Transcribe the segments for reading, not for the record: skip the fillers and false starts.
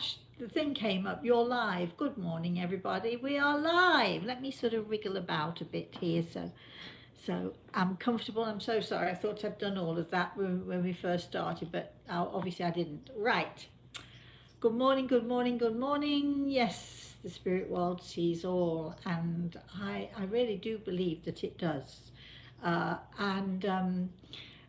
gosh, the thing came up, you're live. Good morning, everybody. We are live. Let me sort of wriggle about a bit here so I'm comfortable. I'm so sorry. I thought I'd done all of that when we first started, but obviously I didn't. Right. Good morning, good morning, good morning. Yes, the spirit world sees all, and I really do believe that it does. And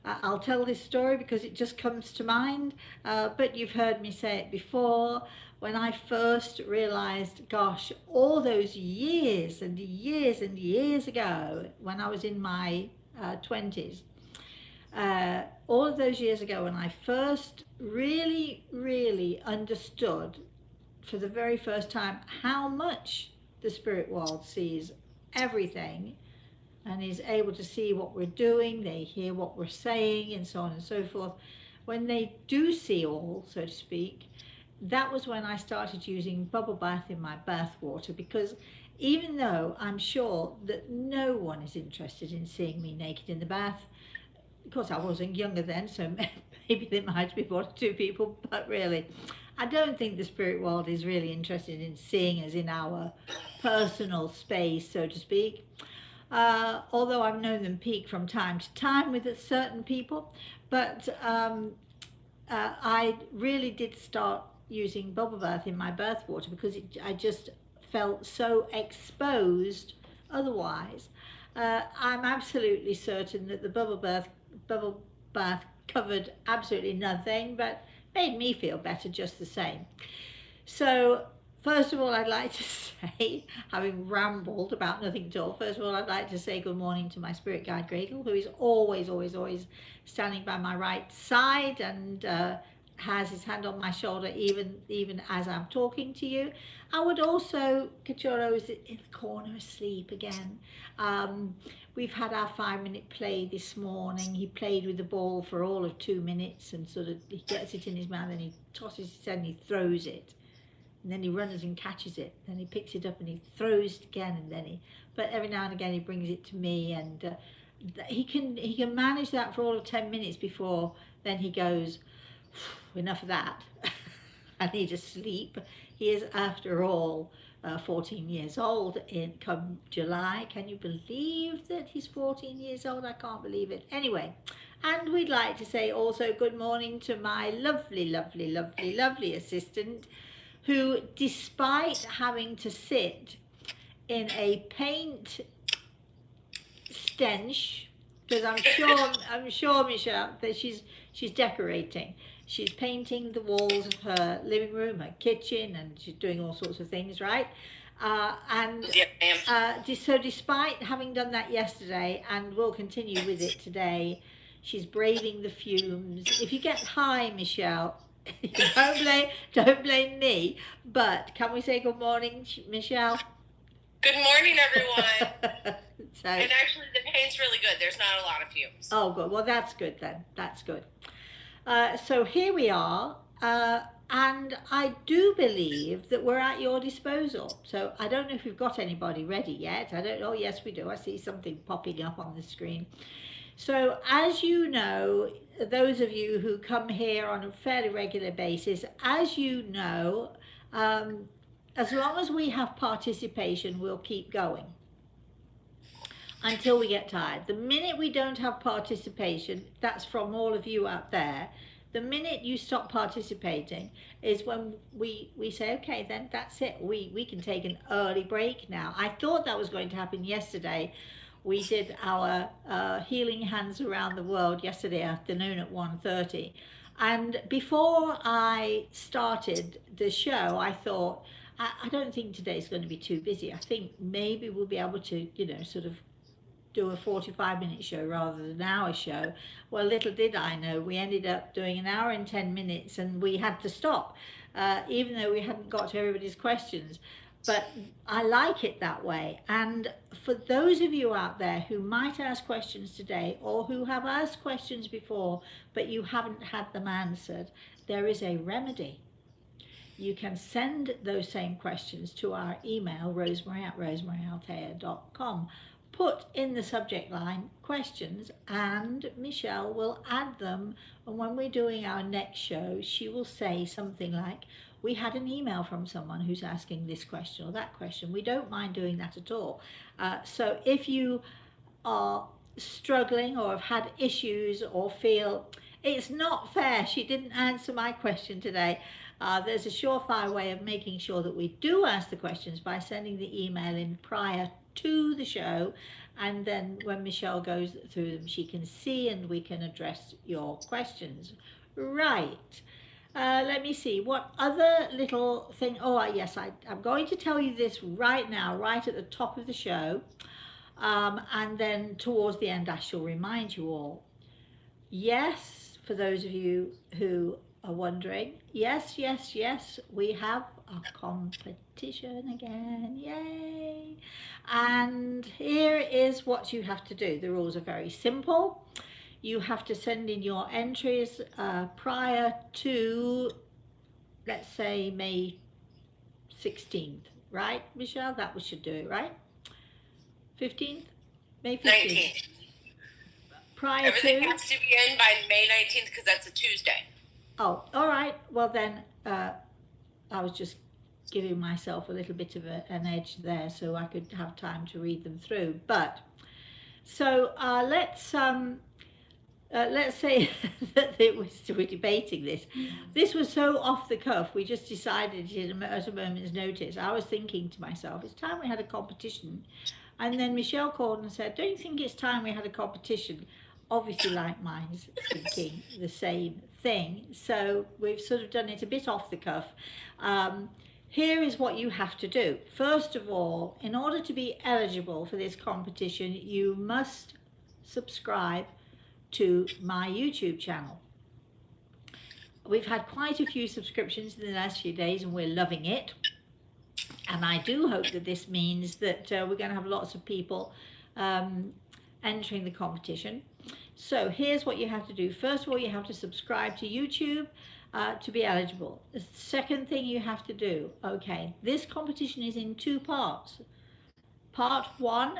I'll tell this story because it just comes to mind, but you've heard me say it before. When I first realized, gosh, all those years and years and years ago, when I was in my 20s, all of those years ago, when I first really understood for the very first time how much the spirit world sees everything and is able to see what we're doing, they hear what we're saying, and so on and so forth. When they do see all, so to speak, that was when I started using bubble bath in my bath water, because even though I'm sure that no one is interested in seeing me naked in the bath, of course I wasn't younger then, so maybe there might be one or two people, but really, I don't think the spirit world is really interested in seeing us in our personal space, so to speak. Although I've known them peak from time to time with certain people, but I really did start using bubble bath in my bath water because I just felt so exposed otherwise. I'm absolutely certain that the bubble bath covered absolutely nothing, but made me feel better just the same. So first of all, I'd like to say, having rambled about nothing at all, first of all, I'd like to say good morning to my spirit guide, Gradle, who is always standing by my right side and has his hand on my shoulder even as I'm talking to you. I would also, Kachoro is in the corner asleep again. We've had our 5-minute play this morning. He played with the ball for all of 2 minutes and sort of he gets it in his mouth and he tosses his head and he throws it. And then he runs and catches it. Then he picks it up and he throws it again, and then but every now and again he brings it to me, and he can manage that for all of 10 minutes before then he goes, enough of that. I need to sleep. He is, after all, 14 years old in come July. Can you believe that he's 14 years old? I can't believe it. Anyway, and we'd like to say also good morning to my lovely assistant, who, despite having to sit in a paint stench, because I'm sure Michelle that she's decorating. She's painting the walls of her living room, her kitchen, and she's doing all sorts of things, right? So despite having done that yesterday, and will continue with it today, she's braving the fumes. If you get high, Michelle, don't blame me. But can we say good morning, Michelle? Good morning, everyone. And actually, the paint's really good. There's not a lot of fumes. Oh, good. Well, that's good then. That's good. So here we are, and I do believe that we're at your disposal. So I don't know if we've got anybody ready yet. I don't know. Oh, yes, we do. I see something popping up on the screen. So as you know, those of you who come here on a fairly regular basis, as you know, as long as we have participation, we'll keep going until we get tired. The minute we don't have participation, that's from all of you out there, the minute you stop participating is when we say, okay, then that's it. We can take an early break now. I thought that was going to happen yesterday. We did our Healing Hands Around the World yesterday afternoon at 1:30. And before I started the show, I thought, I don't think today's going to be too busy. I think maybe we'll be able to, sort of do a 45-minute show rather than an hour show. Well, little did I know, we ended up doing an hour and 10 minutes and we had to stop, even though we hadn't got to everybody's questions. But I like it that way. And for those of you out there who might ask questions today or who have asked questions before, but you haven't had them answered, there is a remedy. You can send those same questions to our email, rosemary@rosemaryantaltea.com. put in the subject line questions, and Michelle will add them. And when we're doing our next show, she will say something like, we had an email from someone who's asking this question or that question. We don't mind doing that at all. So if you are struggling or have had issues or feel it's not fair, she didn't answer my question today, there's a surefire way of making sure that we do ask the questions by sending the email in prior to the show, and then when Michelle goes through them, she can see and we can address your questions. Right. Let me see what other little thing. Oh yes, I'm going to tell you this right now, right at the top of the show, and then towards the end I shall remind you all. Yes, for those of you who are wondering, yes, we have a competition again, yay! And here is what you have to do. The rules are very simple. You have to send in your entries prior to, let's say, May 16th, right, Michelle? That we should do it, right? 15th? May 15th? 19th. Prior Everything to? has to be in by May 19th because that's a Tuesday. Oh, all right. Well, then I was just giving myself a little bit of an edge there so I could have time to read them through. But so let's say that we're debating this. This was so off the cuff. We just decided it at a moment's notice. I was thinking to myself, it's time we had a competition. And then Michelle called and said, don't you think it's time we had a competition? Obviously, like mine's thinking the same thing. So we've sort of done it a bit off the cuff. Here is what you have to do. First of all, in order to be eligible for this competition, you must subscribe to my YouTube channel. We've had quite a few subscriptions in the last few days and we're loving it. And I do hope that this means that we're going to have lots of people entering the competition. So here's what you have to do. First of all, you have to subscribe to YouTube to be eligible. The second thing you have to do, okay, this competition is in two parts. Part one,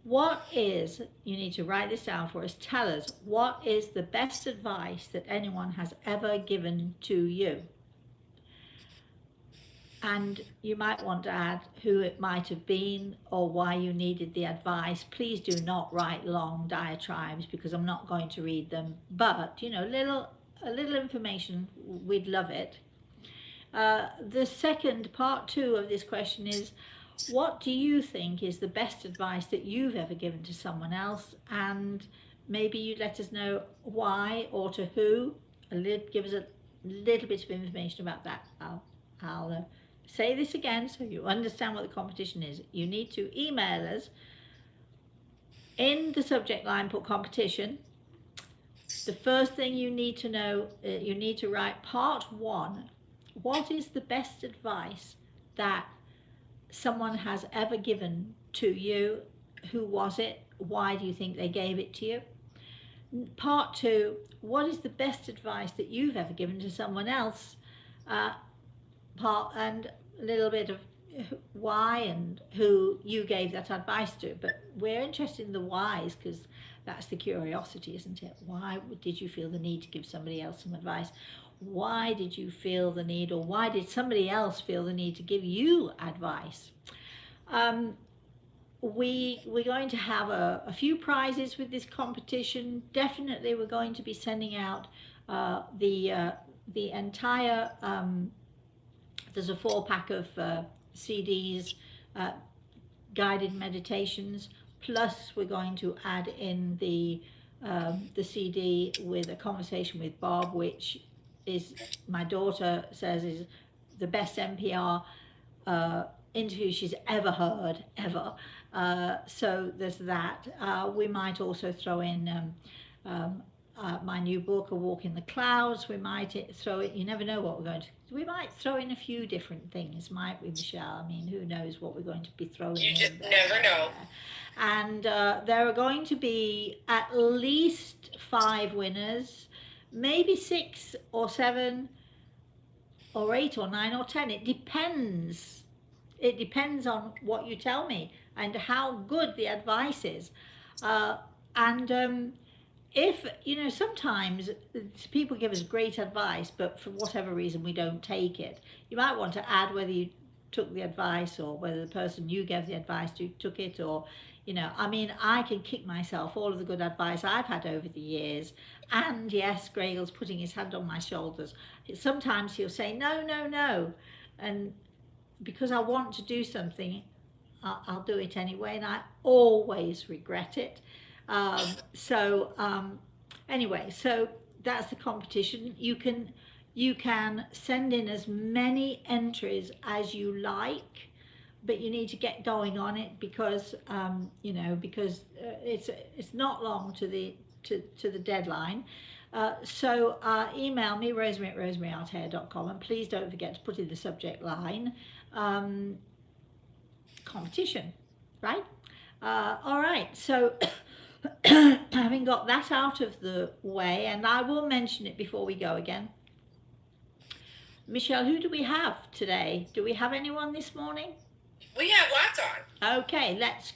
you need to write this down for us, tell us, what is the best advice that anyone has ever given to you? And you might want to add who it might have been or why you needed the advice. Please do not write long diatribes because I'm not going to read them. But, you know, a little information, we'd love it. The second part two of this question is, what do you think is the best advice that you've ever given to someone else? And maybe you let us know why or to who. Give us a little bit of information about that. I'll say this again so you understand what the competition is. You need to email us. In the subject line, put competition. The first thing you need to know, you need to write part one. What is the best advice that someone has ever given to you? Who was it? Why do you think they gave it to you? Part two, what is the best advice that you've ever given to someone else? And a little bit of why and who you gave that advice to. But we're interested in the whys because that's the curiosity, isn't it? Why did you feel the need to give somebody else some advice? Why did you feel the need, or why did somebody else feel the need to give you advice? We're going to have a few prizes with this competition. Definitely we're going to be sending out the entire, there's a 4-pack of CDs, guided meditations, plus we're going to add in the CD with a conversation with Bob, which is, my daughter says, is the best NPR interview she's ever heard, ever. So there's that. We might also throw in my new book, A Walk in the Clouds. We might throw it, you never know what we're going to, we might throw in a few different things, might we, Michelle? I mean, who knows what we're going to be throwing in. You just never know. And there are going to be at least 5 winners, maybe 6 or 7 or 8 or 9 or 10. It depends. It depends on what you tell me. and how good the advice is. And if, sometimes people give us great advice, but for whatever reason we don't take it, you might want to add whether you took the advice or whether the person you gave the advice to took it, or I mean, I can kick myself all of the good advice I've had over the years. And yes, Gregor's putting his hand on my shoulders. Sometimes he'll say no, no, no, and because I want to do something, I'll do it anyway, and I always regret it. Anyway, so that's the competition. You can send in as many entries as you like, but you need to get going on it because it's not long to the deadline. So email me, rosemary@rosemaryarthair.com, and please don't forget to put in the subject line competition, right? All right, so having got that out of the way, and I will mention it before we go again. Michelle, who do we have today? Do we have anyone this morning? We have lots on. Okay, let's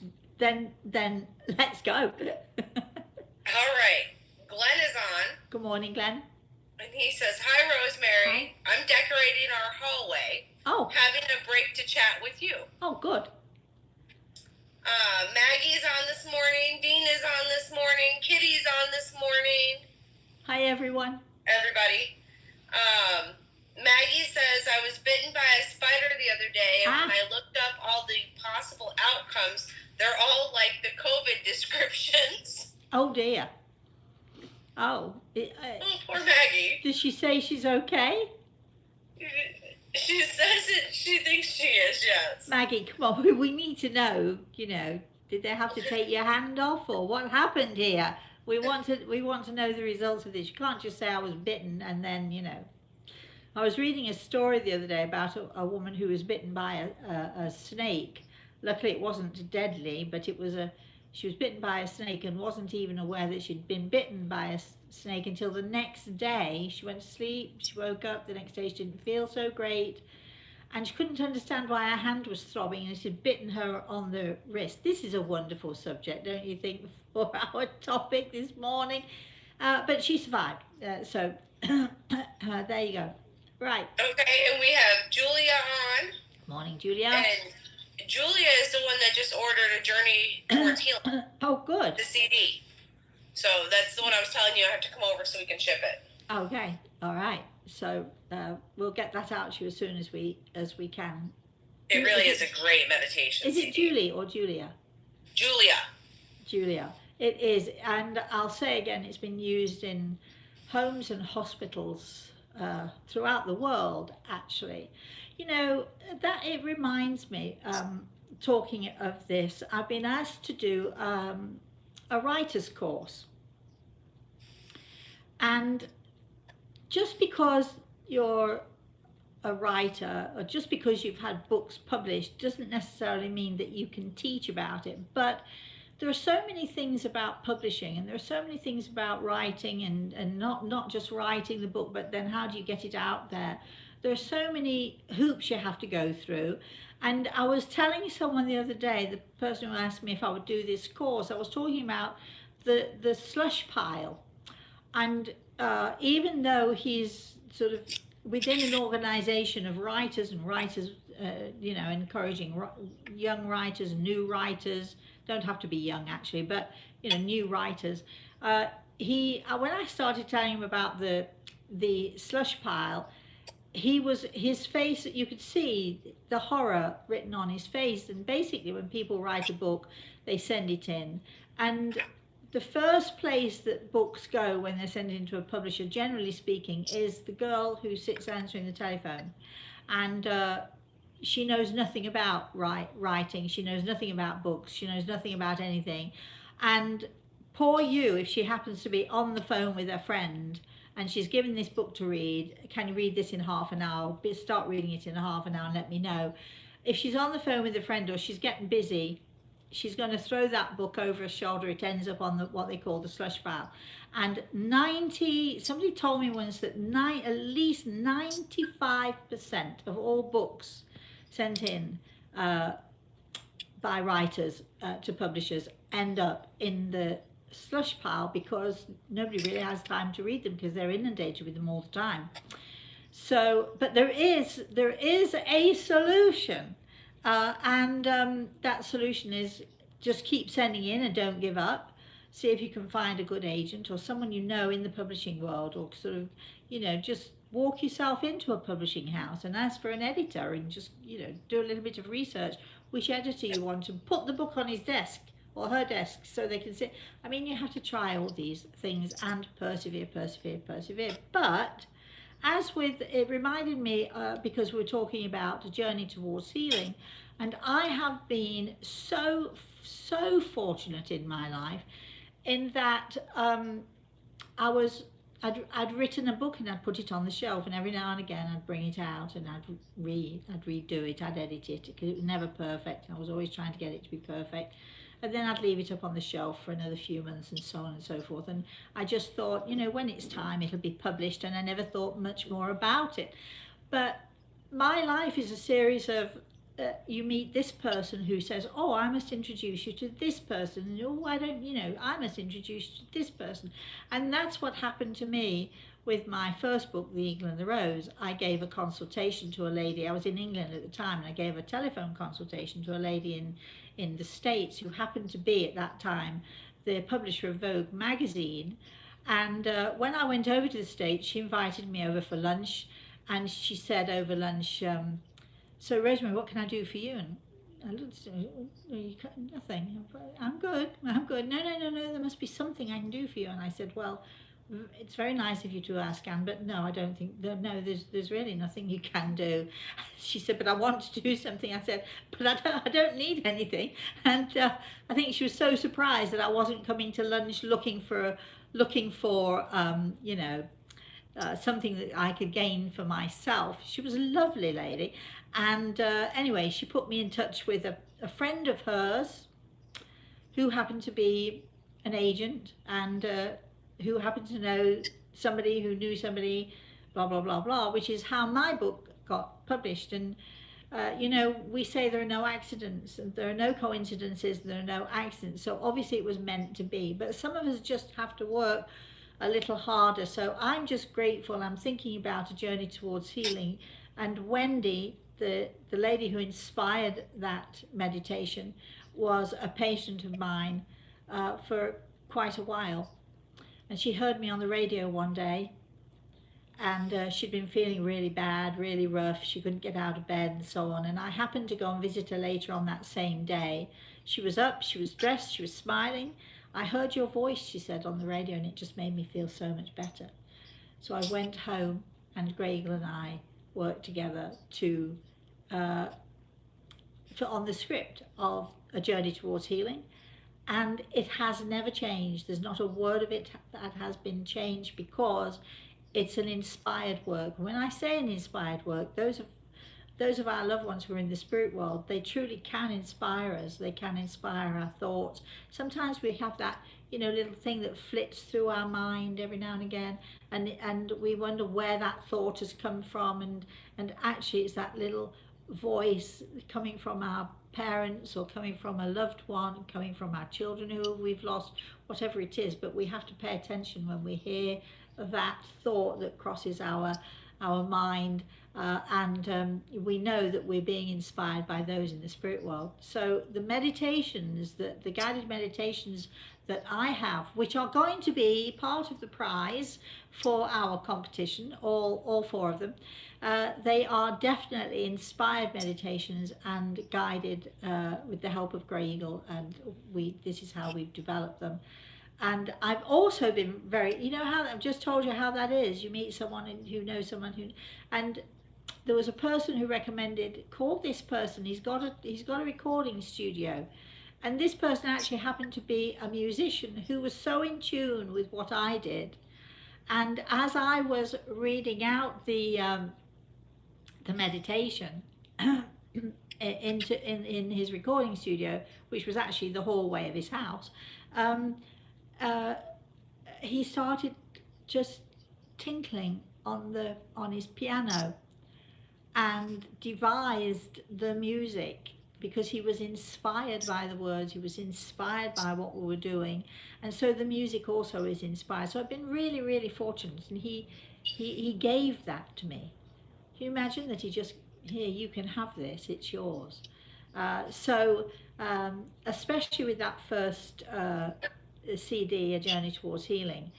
go. All right, Glenn is on. Good morning, Glenn. And he says, "Hi, Rosemary. Hi. I'm decorating our hallway. Oh. Having a break to chat with you." Oh, good. Maggie's on this morning. Dean is on this morning. Kitty's on this morning. Hi, everyone. Everybody. Maggie says, "I was bitten by a spider the other day, and when I looked up all the possible outcomes, they're all like the COVID descriptions." Oh, dear. Oh. Oh, poor Maggie. Does she say she's okay? She says it. She thinks she is, yes. Maggie, come on. We need to know, did they have to take your hand off, or what happened here? We want to know the results of this. You can't just say I was bitten and then, I was reading a story the other day about a woman who was bitten by a snake. Luckily, it wasn't deadly, but she was bitten by a snake and wasn't even aware that she'd been bitten by a snake until the next day. She went to sleep, she woke up, the next day she didn't feel so great, and she couldn't understand why her hand was throbbing, and she'd bitten her on the wrist. This is a wonderful subject, don't you think, for our topic this morning? But she survived, so there you go. Right. Okay, and we have Julia on. Morning, Julia. And Julia is the one that just ordered A Journey Towards Healing. Oh, good. The CD. So that's the one I was telling you I have to come over so we can ship it. Okay. All right. So we'll get that out to you as soon as we can. It really is a great meditation. Is it Julie or Julia? Julia. Julia. It is, and I'll say again, it's been used in homes and hospitals throughout the world, actually. That it reminds me, talking of this, I've been asked to do a writer's course. And just because you're a writer, or just because you've had books published, doesn't necessarily mean that you can teach about it. But there are so many things about publishing, and there are so many things about writing, and not just writing the book, but then how do you get it out there? There are so many hoops you have to go through. And I was telling someone the other day, the person who asked me if I would do this course, I was talking about the slush pile. And even though he's sort of within an organization of writers, encouraging young writers, new writers, don't have to be young actually, but new writers. When I started telling him about the slush pile, his face, you could see the horror written on his face. And basically when people write a book, they send it in, and the first place that books go when they're sent into a publisher, generally speaking, is the girl who sits answering the telephone. And she knows nothing about writing. She knows nothing about books. She knows nothing about anything. And poor you, if she happens to be on the phone with her friend and she's given this book to read, can you read this in half an hour? Start reading it in half an hour and let me know. If she's on the phone with a friend or she's getting busy, she's going to throw that book over her shoulder. It ends up on what they call the slush pile. And somebody told me once that at least 95% of all books sent in by writers to publishers end up in the slush pile because nobody really has time to read them because they're inundated with them all the time. So, but there is a solution, and that solution is just keep sending in and don't give up. See if you can find a good agent or someone you know in the publishing world, or sort of, just walk yourself into a publishing house and ask for an editor and just, do a little bit of research, which editor you want, and put the book on his desk or her desk so they can see. I mean, you have to try all these things and persevere. But as with, it reminded me, because we're talking about a journey towards healing, and I have been so fortunate in my life in that I'd written a book and I'd put it on the shelf, and every now and again I'd bring it out and I'd redo it, I'd edit it, because it was never perfect. I was always trying to get it to be perfect. And then I'd leave it up on the shelf for another few months and so on and so forth. And I just thought, when it's time, it'll be published, and I never thought much more about it. But my life is a series of, you meet this person who says, oh, I must introduce you to this person. And, oh, why don't, I must introduce you to this person. And that's what happened to me with my first book, The Eagle and the Rose. I gave a consultation to a lady. I was in England at the time, and I gave a telephone consultation to a lady in the States who happened to be at that time the publisher of Vogue magazine. And when I went over to the States, she invited me over for lunch, and she said over lunch, so Rosemary, what can I do for you? And I looked at her, nothing. I'm good. No, there must be something I can do for you. And I said, well, it's very nice of you to ask, Anne, but no, I don't think, no, there's really nothing you can do. She said, but I want to do something. I said, but I don't need anything. And I think she was so surprised that I wasn't coming to lunch looking for something that I could gain for myself. She was a lovely lady. And anyway, she put me in touch with a friend of hers who happened to be an agent, and who happened to know somebody who knew somebody, blah, blah, blah, blah, which is how my book got published. And, we say there are no accidents, and there are no coincidences, there are no accidents. So obviously it was meant to be, but some of us just have to work a little harder. So I'm just grateful. I'm thinking about a journey towards healing, and Wendy, the lady who inspired that meditation, was a patient of mine for quite a while. And she heard me on the radio one day, and she'd been feeling really bad, really rough. She couldn't get out of bed and so on. And I happened to go and visit her later on that same day. She was up, she was dressed, she was smiling. I heard your voice, she said, on the radio, and it just made me feel so much better. So I went home, and Greg Eagle and I worked together on the script of A Journey Towards Healing. And it has never changed. There's not a word of it that has been changed, because it's an inspired work. When I say an inspired work, those of our loved ones who are in the spirit world, they truly can inspire us. They can inspire our thoughts. Sometimes we have that, little thing that flits through our mind every now and again, and we wonder where that thought has come from, and actually it's that little voice coming from our parents, or coming from a loved one, coming from our children who we've lost, whatever it is. But we have to pay attention when we hear that thought that crosses our mind, and we know that we're being inspired by those in the spirit world. So the meditations, the guided meditations that I have, which are going to be part of the prize for our competition, all 4 of them, they are definitely inspired meditations and guided with the help of Grey Eagle, and this is how we've developed them. And I've also been very, how I've just told you how that is. You meet someone who knows someone who, and there was a person who recommended, call this person. He's got a recording studio, and this person actually happened to be a musician who was so in tune with what I did. And as I was reading out the meditation in his recording studio, which was actually the hallway of his house, he started just tinkling on his piano, and devised the music because he was inspired by the words, he was inspired by what we were doing, and so the music also is inspired. So I've been really, really fortunate, and he gave that to me. Can you imagine that he just, here, you can have this, it's yours. Especially with that first CD, A Journey Towards Healing,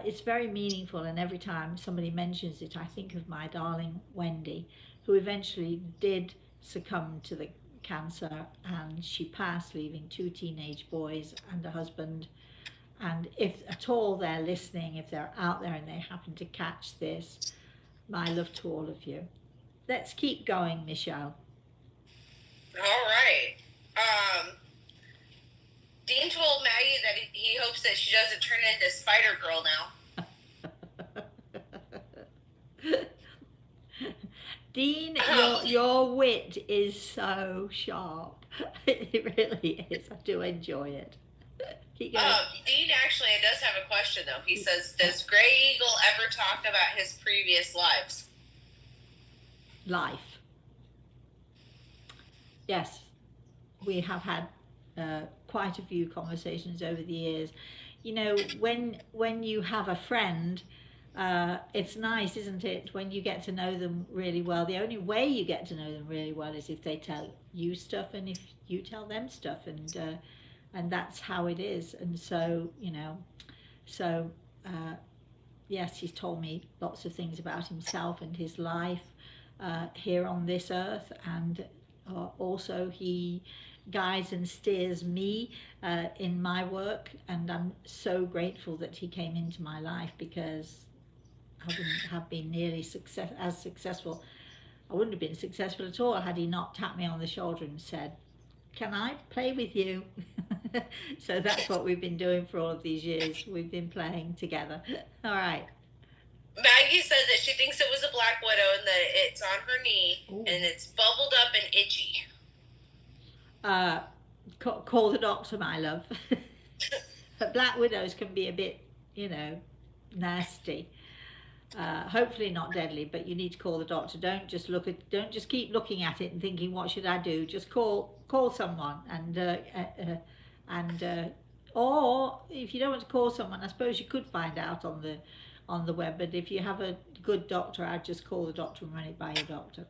it's very meaningful, and every time somebody mentions it, I think of my darling Wendy, who eventually did succumb to the cancer, and she passed, leaving 2 teenage boys and a husband. And if at all they're listening, if they're out there and they happen to catch this, my love to all of you. Let's keep going, Michelle. All right. Dean told Maggie that he hopes that she doesn't turn into Spider Girl now. Dean, your wit is so sharp. It really is. I do enjoy it. Keep going. Dean actually does have a question, though. He says, does Grey Eagle ever talk about his previous lives? Life. Yes, we have had quite a few conversations over the years. You know, when you have a friend, it's nice, isn't it, when you get to know them really well. The only way you get to know them really well is if they tell you stuff and if you tell them stuff, and that's how it is. And so, you know, yes, he's told me lots of things about himself and his life here on this earth, and also he guides and steers me in my work, and I'm so grateful that he came into my life, because I wouldn't have been nearly as successful. I wouldn't have been successful at all had he not tapped me on the shoulder and said, can I play with you? So that's what we've been doing for all of these years. We've been playing together. All right. Maggie said that she thinks it was a black widow and that it's on her knee. Ooh. And it's bubbled up and itchy. Call the doctor, my love. But black widows can be a bit, you know, nasty. Hopefully not deadly, but you need to call the doctor. Don't just keep looking at it and thinking, what should I do? Just call someone, or if you don't want to call someone, I suppose you could find out on the web, but if you have a good doctor, I'd just call the doctor and run it by your doctor.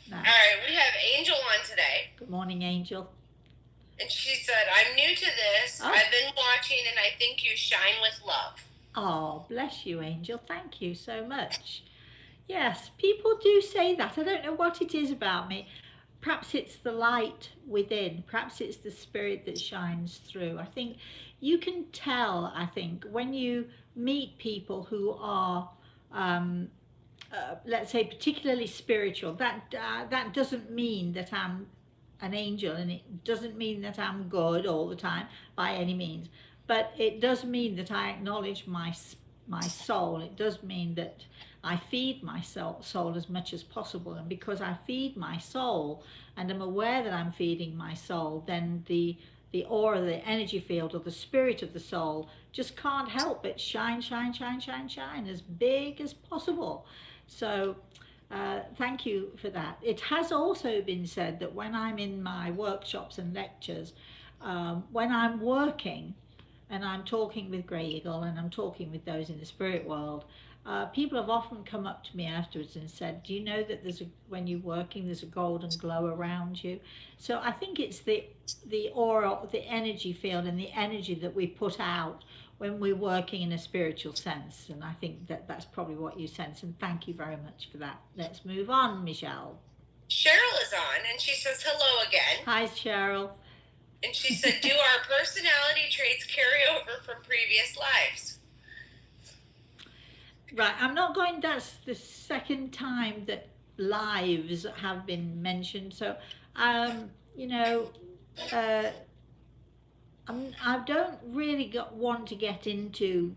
Now, all right, we have Angel on today. Good morning, Angel. And she said, I'm new to this. Oh. I've been watching, and I think you shine with love. Oh, bless you, Angel. Thank you so much. Yes, people do say that. I don't know what it is about me. Perhaps it's the light within. Perhaps it's the spirit that shines through. I think you can tell, when you meet people who are, let's say, particularly spiritual. That doesn't mean that I'm an angel, and it doesn't mean that I'm good all the time by any means. But it does mean that I acknowledge my soul. It does mean that I feed my soul as much as possible. And because I feed my soul and I'm aware that I'm feeding my soul, then the aura, the energy field, or the spirit of the soul just can't help but shine, shine, shine, shine, shine as big as possible. So thank you for that. It has also been said that when I'm in my workshops and lectures, when I'm working, and I'm talking with Grey Eagle and I'm talking with those in the spirit world, people have often come up to me afterwards and said, do you know that when you're working, there's a golden glow around you? So I think it's the aura, the energy field, and the energy that we put out when we're working in a spiritual sense. And I think that's probably what you sense. And thank you very much for that. Let's move on, Michelle. Cheryl is on, and she says hello again. Hi, Cheryl. And she said, do our personality traits carry over from previous lives? Right, I'm not going, that's the second time that lives have been mentioned. So, you know, I don't really want to get into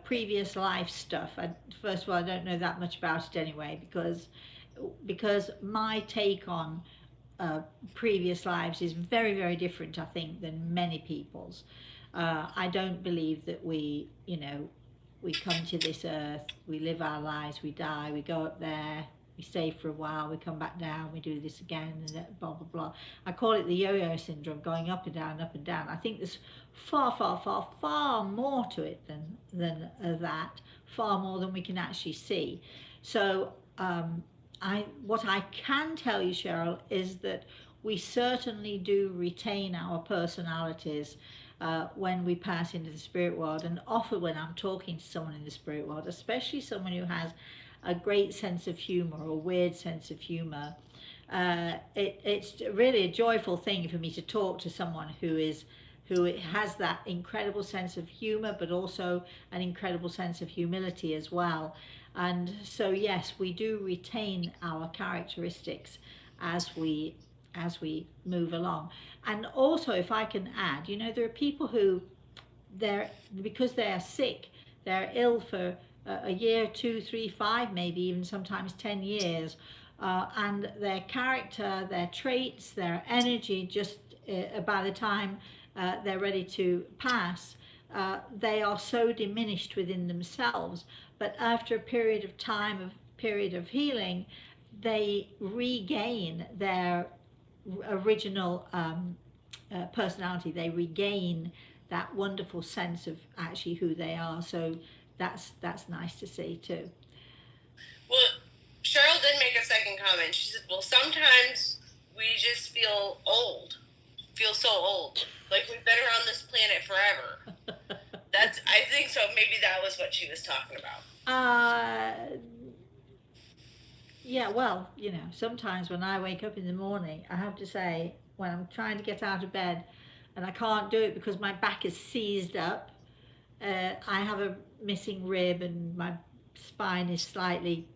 previous life stuff. First of all, I don't know that much about it anyway, because my take on previous lives is very, very different, I think, than many people's. I don't believe that we come to this earth, we live our lives, we die, we go up there, we stay for a while, we come back down, we do this again, and blah blah blah. I call it the yo-yo syndrome, going up and down, up and down. I think there's far more to it than that, far more than we can actually see. So what I can tell you, Cheryl, is that we certainly do retain our personalities when we pass into the spirit world, and often when I'm talking to someone in the spirit world, especially someone who has a great sense of humor or a weird sense of humor, it's really a joyful thing for me to talk to someone who has that incredible sense of humor, but also an incredible sense of humility as well. And so yes, we do retain our characteristics as we move along. And also, if I can add, there are people who because they are sick, they're ill for a year, 2, 3, 5, maybe even sometimes 10 years, and their character, their traits, their energy, just by the time they're ready to pass, they are so diminished within themselves. But after a period of time, period of healing, they regain their original personality. They regain that wonderful sense of actually who they are. So that's nice to see too. Well, Cheryl did make a second comment. She said, well, sometimes we just feel so old, like we've been around this planet forever. I think so. Maybe that was what she was talking about. Yeah, well, sometimes when I wake up in the morning, I have to say, when I'm trying to get out of bed and I can't do it because my back is seized up, I have a missing rib and my spine is slightly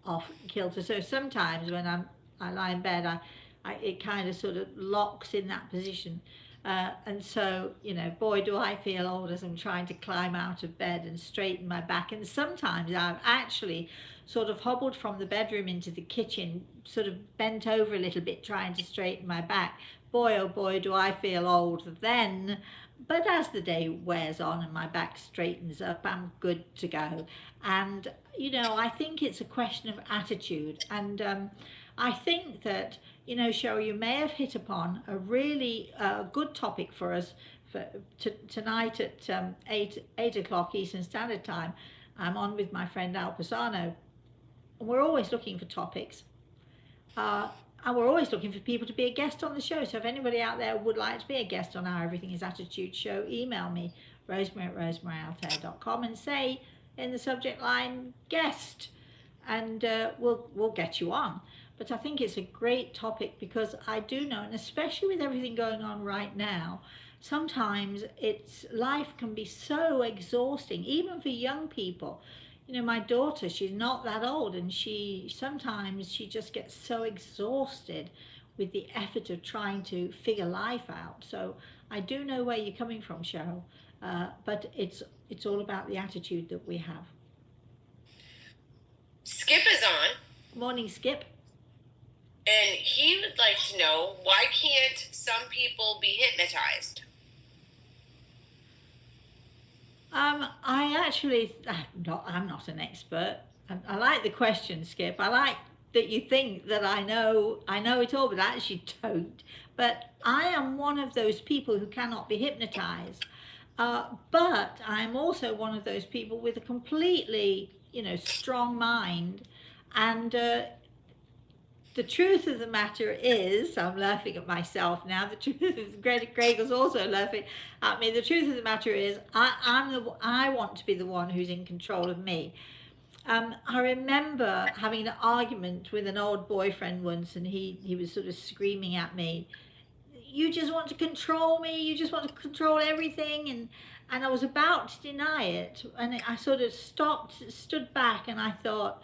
off kilter. So sometimes when I lie in bed, it kind of sort of locks in that position. And so, boy, do I feel old as I'm trying to climb out of bed and straighten my back. And sometimes I've actually sort of hobbled from the bedroom into the kitchen, sort of bent over a little bit, trying to straighten my back. Boy, oh boy, do I feel old then. But as the day wears on and my back straightens up, I'm good to go. And, I think it's a question of attitude. And I think that, Cheryl, you may have hit upon a really good topic for us for tonight at 8 o'clock Eastern Standard Time. I'm on with my friend Al Pisano. We're always looking for topics. And we're always looking for people to be a guest on the show. So if anybody out there would like to be a guest on our Everything is Attitude show, email me, rosemary@rosemaryltaylor.com, and say in the subject line, guest, and we'll get you on. But I think it's a great topic because I do know, and especially with everything going on right now, sometimes life can be so exhausting, even for young people. My daughter, she's not that old, and sometimes she just gets so exhausted with the effort of trying to figure life out. So I do know where you're coming from, Cheryl, but it's all about the attitude that we have. Skip is on. Morning, Skip. And he would like to know, why can't some people be hypnotized? I'm not an expert. I like the question, Skip. I like that you think that I know it all, but I actually don't. But I am one of those people who cannot be hypnotized. But I'm also one of those people with a completely, strong mind. And the truth of the matter is, I'm laughing at myself now. The truth is, Greg was also laughing at me. The truth of the matter is, I want to be the one who's in control of me. I remember having an argument with an old boyfriend once, and he was sort of screaming at me, "You just want to control me. You just want to control everything." And I was about to deny it, and I sort of stood back, and I thought,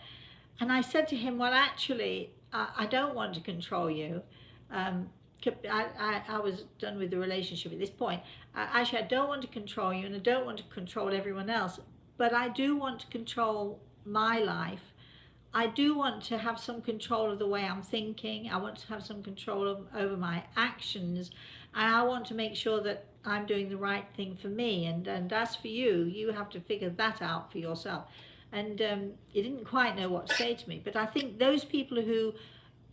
and I said to him, "Well, actually, I don't want to control you." I was done with the relationship at this point. Actually, I don't want to control you, and I don't want to control everyone else, but I do want to control my life. I do want to have some control of the way I'm thinking. I want to have some control over my actions, and I want to make sure that I'm doing the right thing for me. And as for you, you have to figure that out for yourself. and he didn't quite know what to say to me. But I think those people who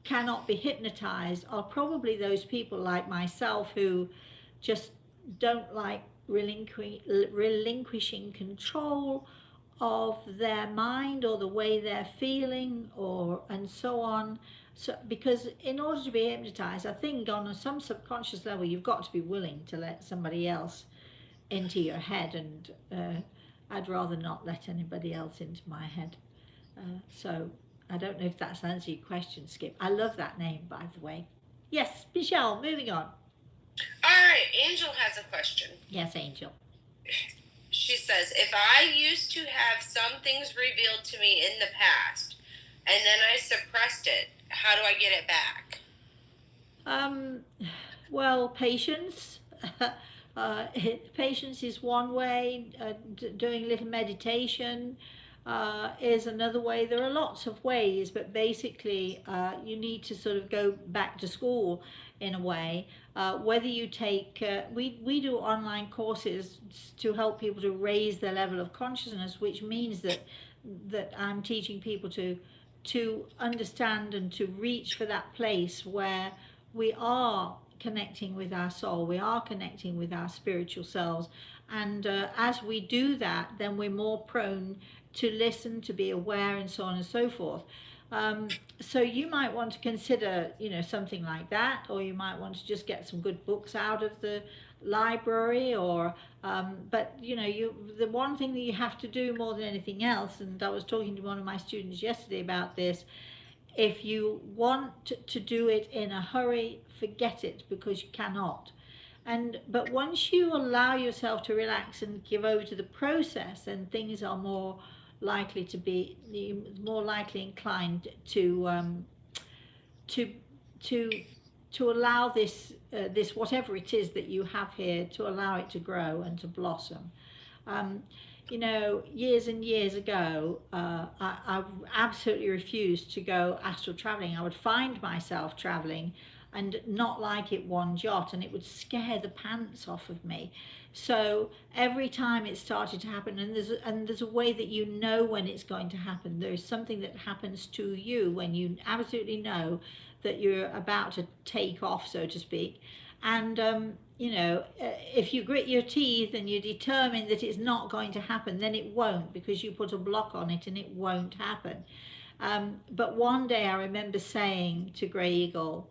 cannot be hypnotized are probably those people like myself who just don't like relinquishing control of their mind or the way they're feeling, or and so on. So because in order to be hypnotized, I think on some subconscious level you've got to be willing to let somebody else into your head, and I'd rather not let anybody else into my head. So I don't know if that's answered your question, Skip. I love that name, by the way. Yes, Michelle, moving on. All right, Angel has a question. Yes, Angel. She says, if I used to have some things revealed to me in the past, and then I suppressed it, how do I get it back? Well, patience. Patience is one way. Doing a little meditation is another way. There are lots of ways, but basically you need to sort of go back to school in a way. Whether you take, we do online courses to help people to raise their level of consciousness, which means that I'm teaching people to understand and to reach for that place where we are connecting with our soul, we are connecting with our spiritual selves, and as we do that, then we're more prone to listen, to be aware, and so on and so forth. So you might want to consider, something like that, or you might want to just get some good books out of the library, or but the one thing that you have to do more than anything else, and I was talking to one of my students yesterday about this, if you want to do it in a hurry, forget it, because you cannot. But once you allow yourself to relax and give over to the process, then things are more likely to be more likely inclined to allow this whatever it is that you have here, to allow it to grow and to blossom. Years and years ago, I absolutely refused to go astral traveling. I would find myself traveling and not like it one jot, and it would scare the pants off of me. So every time it started to happen, and there's a way that you know when it's going to happen. There's something that happens to you when you absolutely know that you're about to take off, so to speak. And if you grit your teeth and you're determined that it's not going to happen, then it won't, because you put a block on it and it won't happen. But one day I remember saying to Grey Eagle,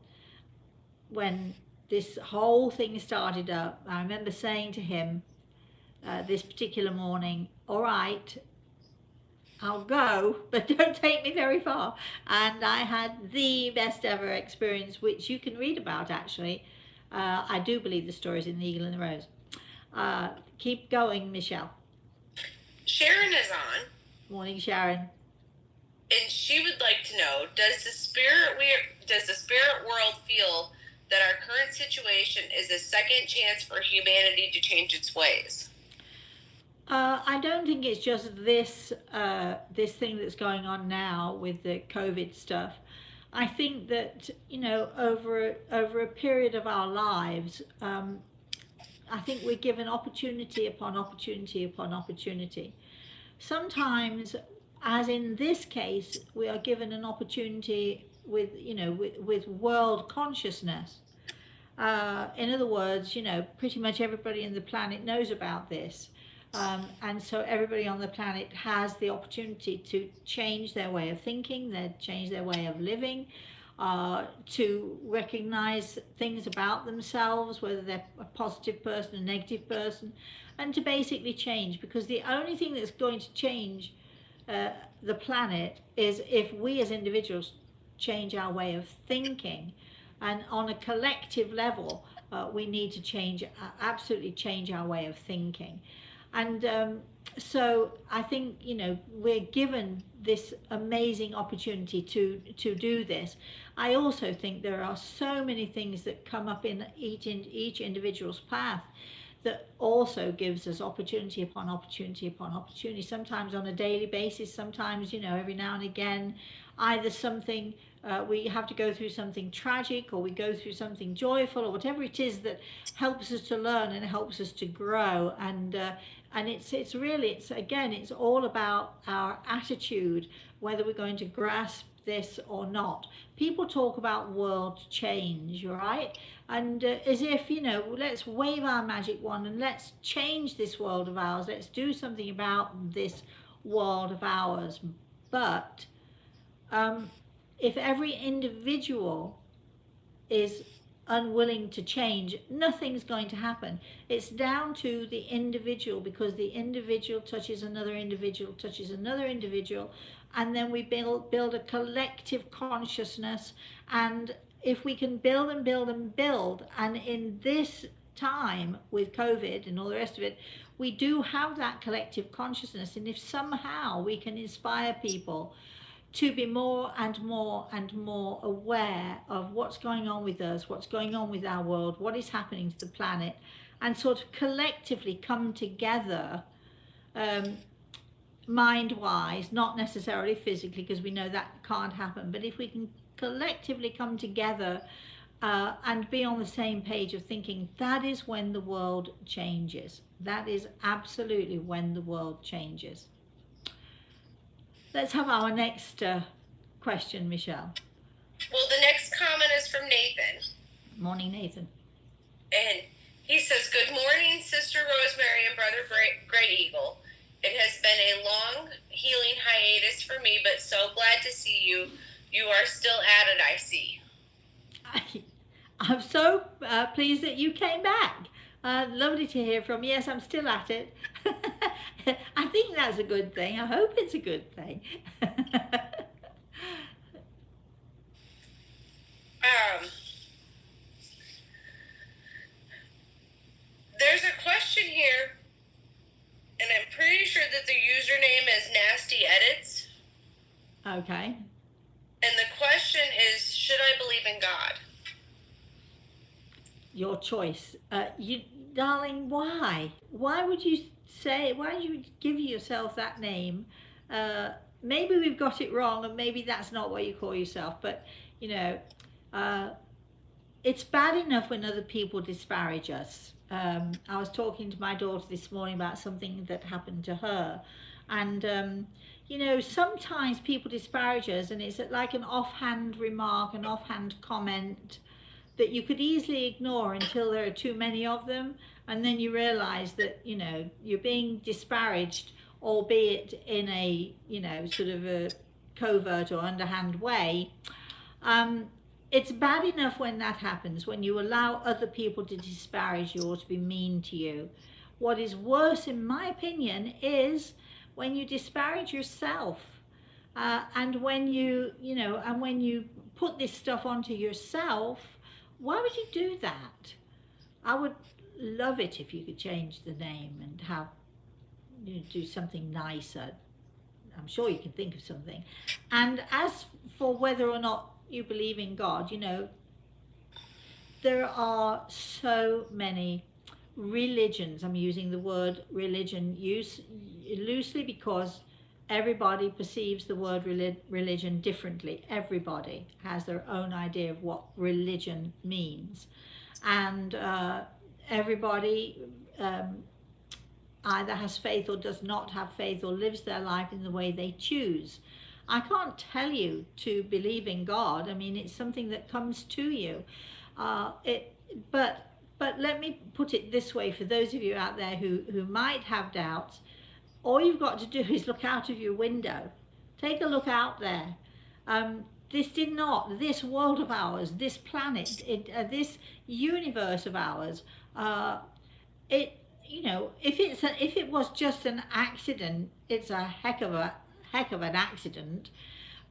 when this whole thing started up, I remember saying to him this particular morning, all right, I'll go, but don't take me very far. And I had the best ever experience, which you can read about, actually. I do believe the story's in The Eagle and the Rose. Keep going, Michelle. Sharon is on. Morning, Sharon. And she would like to know, does the spirit world feel that our current situation is a second chance for humanity to change its ways? I don't think it's just this thing that's going on now with the COVID stuff. I think that over a period of our lives, I think we're given opportunity upon opportunity upon opportunity. Sometimes, as in this case, we are given an opportunity with world consciousness. In other words, pretty much everybody on the planet knows about this. And so everybody on the planet has the opportunity to change their way of thinking, change their way of living, to recognize things about themselves, whether they're a positive person, a negative person, and to basically change. Because the only thing that's going to change the planet is if we as individuals change our way of thinking. And on a collective level, we need to absolutely change our way of thinking. And so I think, we're given this amazing opportunity to do this. I also think there are so many things that come up in each individual's path that also gives us opportunity upon opportunity upon opportunity, sometimes on a daily basis, sometimes, every now and again, either something, we have to go through something tragic, or we go through something joyful, or whatever it is that helps us to learn and helps us to grow. And And it's really, it's all about our attitude, whether we're going to grasp this or not. People talk about world change, right? And as if, let's wave our magic wand and let's change this world of ours. Let's do something about this world of ours. But if every individual is unwilling to change, nothing's going to happen. It's down to the individual, because the individual touches another individual, touches another individual, and then we build a collective consciousness. And if we can build and build and build, and in this time with COVID and all the rest of it, we do have that collective consciousness. And if somehow we can inspire people to be more and more and more aware of what's going on with us, what's going on with our world, what is happening to the planet, and sort of collectively come together, mind-wise, not necessarily physically, because we know that can't happen, but if we can collectively come together and be on the same page of thinking, that is when the world changes. That is absolutely when the world changes. Let's have our next question, Michelle. Well, the next comment is from Nathan. Morning, Nathan. And he says, "Good morning, Sister Rosemary and Brother Great Eagle. It has been a long healing hiatus for me, but so glad to see you. You are still at it, I see." I'm so pleased that you came back. Lovely to hear from you. Yes, I'm still at it. I think that's a good thing. I hope it's a good thing. There's a question here, and I'm pretty sure that the username is Nasty Edits. Okay. And the question is, should I believe in God? Your choice. Darling, why? Why would you give yourself that name? Maybe we've got it wrong, and maybe that's not what you call yourself, but it's bad enough when other people disparage us. I was talking to my daughter this morning about something that happened to her, and sometimes people disparage us, and it's like an offhand remark, an offhand comment that you could easily ignore until there are too many of them, and then you realize that you're being disparaged, albeit in a sort of a covert or underhand way. It's bad enough when that happens, when you allow other people to disparage you or to be mean to you. What is worse, in my opinion, is when you disparage yourself, and when you put this stuff onto yourself. Why would you do that? I would love it if you could change the name and have do something nicer. I'm sure you can think of something. And as for whether or not you believe in God, there are so many religions. I'm using the word religion loosely because everybody perceives the word religion differently. Everybody has their own idea of what religion means. And everybody either has faith or does not have faith, or lives their life in the way they choose. I can't tell you to believe in God. I mean, it's something that comes to you. But let me put it this way, for those of you out there who might have doubts, all you've got to do is look out of your window. Take a look out there. This world of ours, this planet, this universe of ours, if it was just an accident, it's a heck of an accident.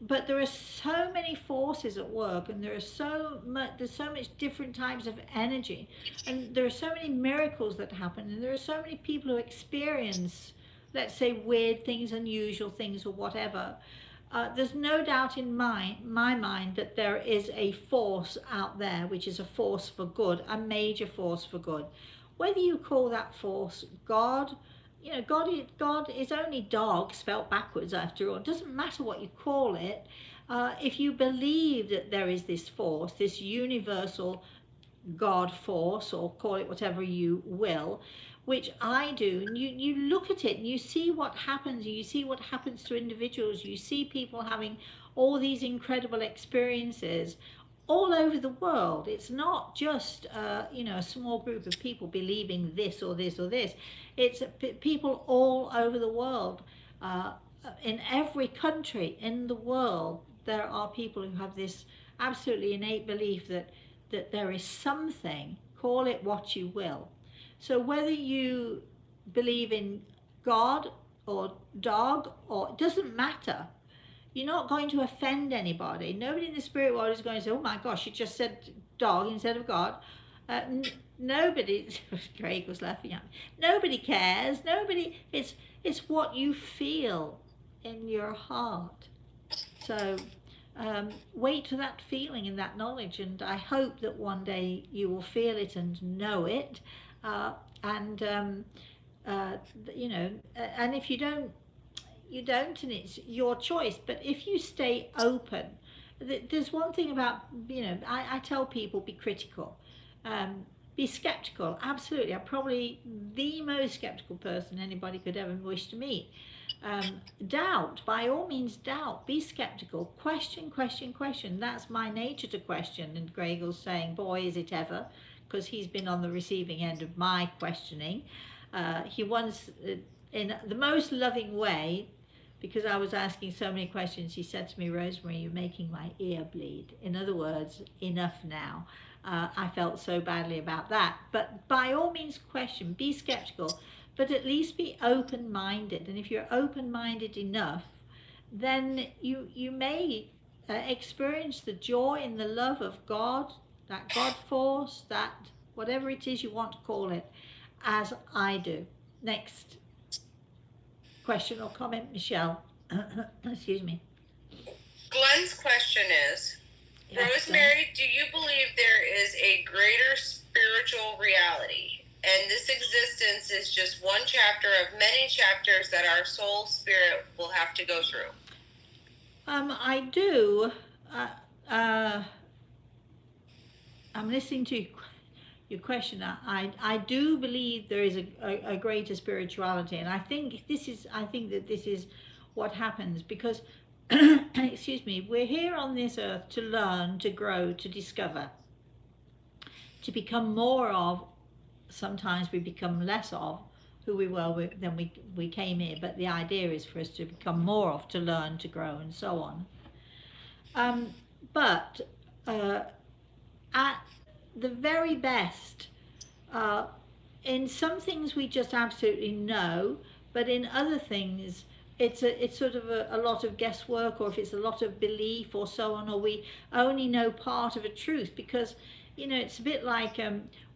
But there are so many forces at work, and there's so much different types of energy, and there are so many miracles that happen, and there are so many people who experience, let's say, weird things, unusual things, or whatever. There's no doubt in my mind that there is a force out there, which is a force for good, a major force for good. Whether you call that force God, God is only dog spelt backwards after all. It doesn't matter what you call it. If you believe that there is this force, this universal God force, or call it whatever you will, which I do, and you look at it and you see what happens, you see what happens to individuals, you see people having all these incredible experiences all over the world. It's not just a small group of people believing this or this or this. It's people all over the world. In every country in the world, there are people who have this absolutely innate belief that there is something, call it what you will. So whether you believe in God or dog, or it doesn't matter. You're not going to offend anybody. Nobody in the spirit world is going to say, oh my gosh, you just said dog instead of God. Nobody, Craig was laughing at me. Nobody cares. Nobody, it's what you feel in your heart. So wait for that feeling and that knowledge, and I hope that one day you will feel it and know it. And if you don't, and it's your choice. But if you stay open, there's one thing about, I tell people, be critical, be skeptical. Absolutely. I'm probably the most skeptical person anybody could ever wish to meet. Doubt, by all means, doubt, be skeptical, question. That's my nature, to question. And Gregor's saying, boy, is it ever, because he's been on the receiving end of my questioning. He once, in the most loving way, because I was asking so many questions, he said to me, Rosemary, you're making my ear bleed. In other words, enough now. I felt so badly about that. But by all means, question, be skeptical, but at least be open-minded. And if you're open-minded enough, then you may experience the joy and the love of God, that God force, that whatever it is you want to call it, as I do. Next question or comment, Michelle. Excuse me. Glenn's question is, yes, Rosemary, do you believe there is a greater spiritual reality, and this existence is just one chapter of many chapters that our soul spirit will have to go through? I do. I'm listening to your question. I do believe there is a greater spirituality, and I think that this is what happens, because excuse me, we're here on this earth to learn, to grow, to discover, to become more of. Sometimes we become less of who we were than we came here, but the idea is for us to become more of, to learn, to grow, and so on. But at the very best, in some things we just absolutely know, but in other things it's sort of a lot of guesswork, or if it's a lot of belief or so on, or we only know part of a truth, because it's a bit like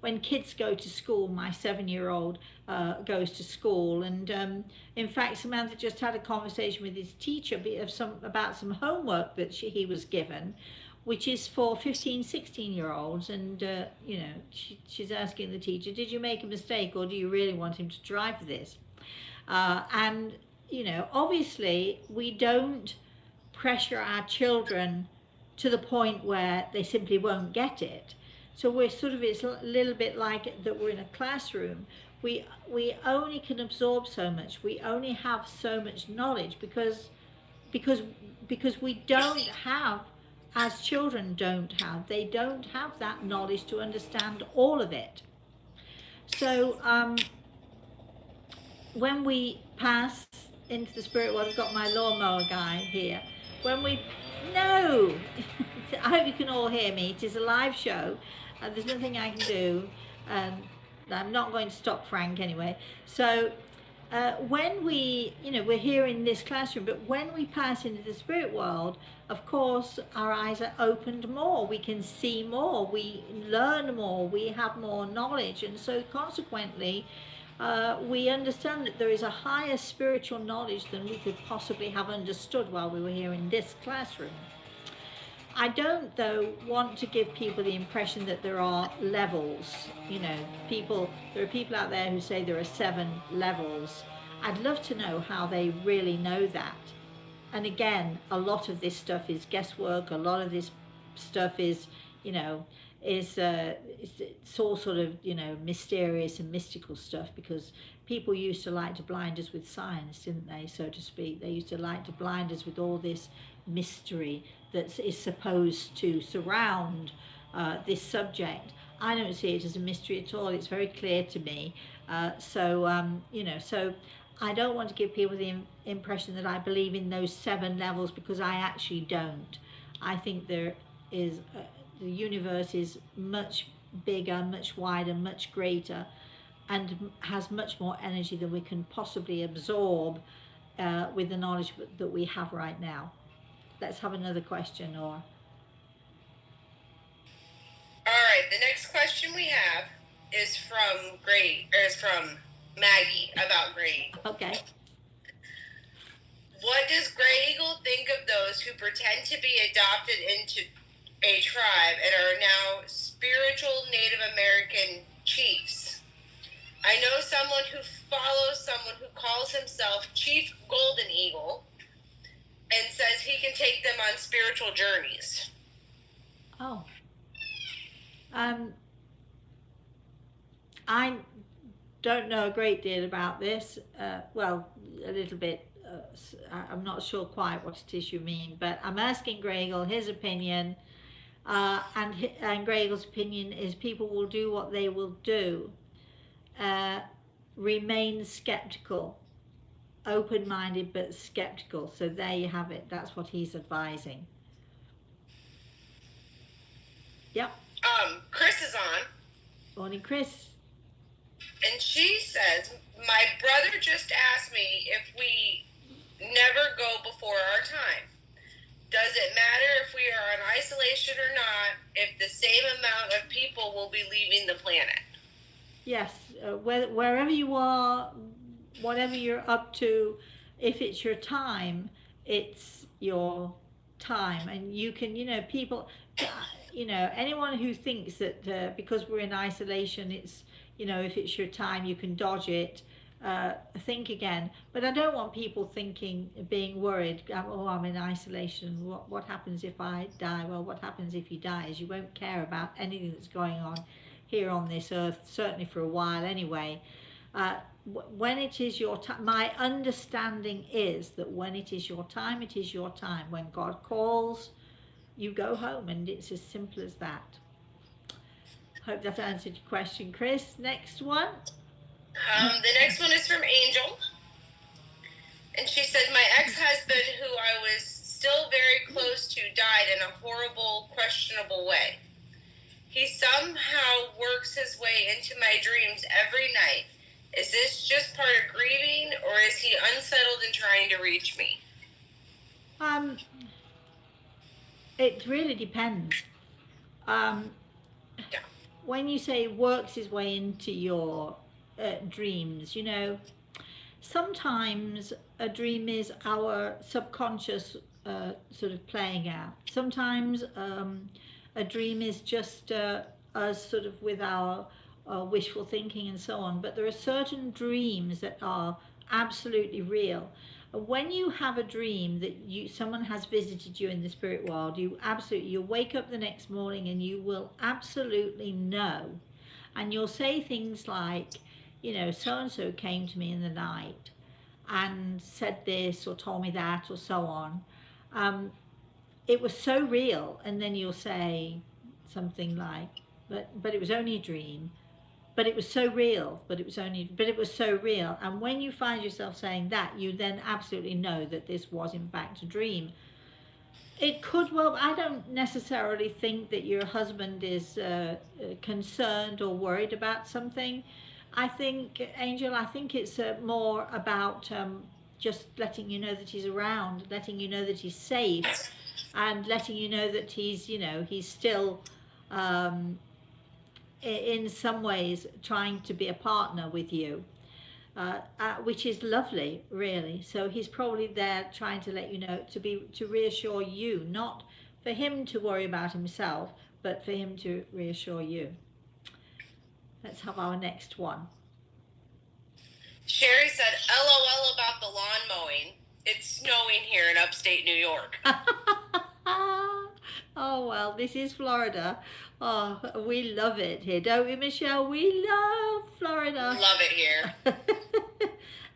when kids go to school. My 7-year-old goes to school, and in fact Samantha just had a conversation with his teacher about some homework that he was given, which is for 15, 16-year-olds, and she's asking the teacher, did you make a mistake, or do you really want him to drive this? And obviously we don't pressure our children to the point where they simply won't get it. So it's a little bit like that we're in a classroom. We only can absorb so much. We only have so much knowledge because we don't have, as children they don't have that knowledge to understand all of it. So when we pass into the spirit world, I've got my lawnmower guy here. No! I hope you can all hear me. It is a live show. There's nothing I can do. I'm not going to stop Frank anyway. So when we're here in this classroom, but when we pass into the spirit world, of course, our eyes are opened more. We can see more. We learn more. We have more knowledge. And so consequently, we understand that there is a higher spiritual knowledge than we could possibly have understood while we were here in this classroom. I don't, though, want to give people the impression that there are levels. There are people out there who say there are 7 levels. I'd love to know how they really know that. And again, a lot of this stuff is guesswork. A lot of this stuff is, it's all sort of, mysterious and mystical stuff, because people used to like to blind us with science, didn't they, so to speak. They used to like to blind us with all this mystery that is supposed to surround this subject. I don't see it as a mystery at all. It's very clear to me. So I don't want to give people the impression that I believe in those 7 levels, because I actually don't. I think there is the universe is much bigger, much wider, much greater, and has much more energy than we can possibly absorb with the knowledge that we have right now. Let's have another question, Nora. All right, the next question we have is from Maggie about Gray Eagle. Okay. What does Gray Eagle think of those who pretend to be adopted into a tribe and are now spiritual Native American chiefs? I know someone who follows someone who calls himself Chief Golden Eagle and says he can take them on spiritual journeys. Oh. I don't know a great deal about this. Well, a little bit. I'm not sure quite what it is you mean, but I'm asking Gray Eagle his opinion. And Gray Eagle's opinion is people will do what they will do. Remain skeptical. Open-minded but skeptical. So there you have it. That's what he's advising. Yep. Chris is on. Morning, Chris. And she says, my brother just asked me if we never go before our time. Does it matter if we are in isolation or not, if the same amount of people will be leaving the planet? Yes, wherever you are, whatever you're up to, if it's your time, it's your time. And you can, people, anyone who thinks that because we're in isolation, it's, if it's your time, you can dodge it, think again. But I don't want people being worried, oh, I'm in isolation, what happens if I die? Well, what happens if you die is you won't care about anything that's going on here on this earth, certainly for a while anyway. When it is your time, my understanding is that when it is your time, it is your time. When God calls, you go home, and it's as simple as that. Hope that answered your question, Chris. Next one. The next one is from Angel. And she said, my ex-husband, who I was still very close to, died in a horrible, questionable way. He somehow works his way into my dreams every night. Is this just part of grieving, or is he unsettled and trying to reach me? It really depends. When you say works his way into your dreams, sometimes a dream is our subconscious sort of playing out. Sometimes a dream is just us sort of with our wishful thinking and so on. But there are certain dreams that are absolutely real. When you have a dream that someone has visited you in the spirit world, you wake up the next morning and you will absolutely know. And you'll say things like, so-and-so came to me in the night and said this or told me that or so on. It was so real. And then you'll say something like, but it was only a dream. But it was so real, but it was so real. And when you find yourself saying that, you then absolutely know that this was in fact a dream. It could I don't necessarily think that your husband is concerned or worried about something. I think, Angel, it's more about just letting you know that he's around, letting you know that he's safe, and letting you know that he's still in some ways trying to be a partner with you, which is lovely, really. So he's probably there trying to let you know, to reassure you, not for him to worry about himself, but for him to reassure you. Let's have our next one. Sherry said, LOL about the lawn mowing. It's snowing here in upstate New York. Oh, well, this is Florida. Oh, we love it here, don't we, Michelle? We love Florida. Love it here.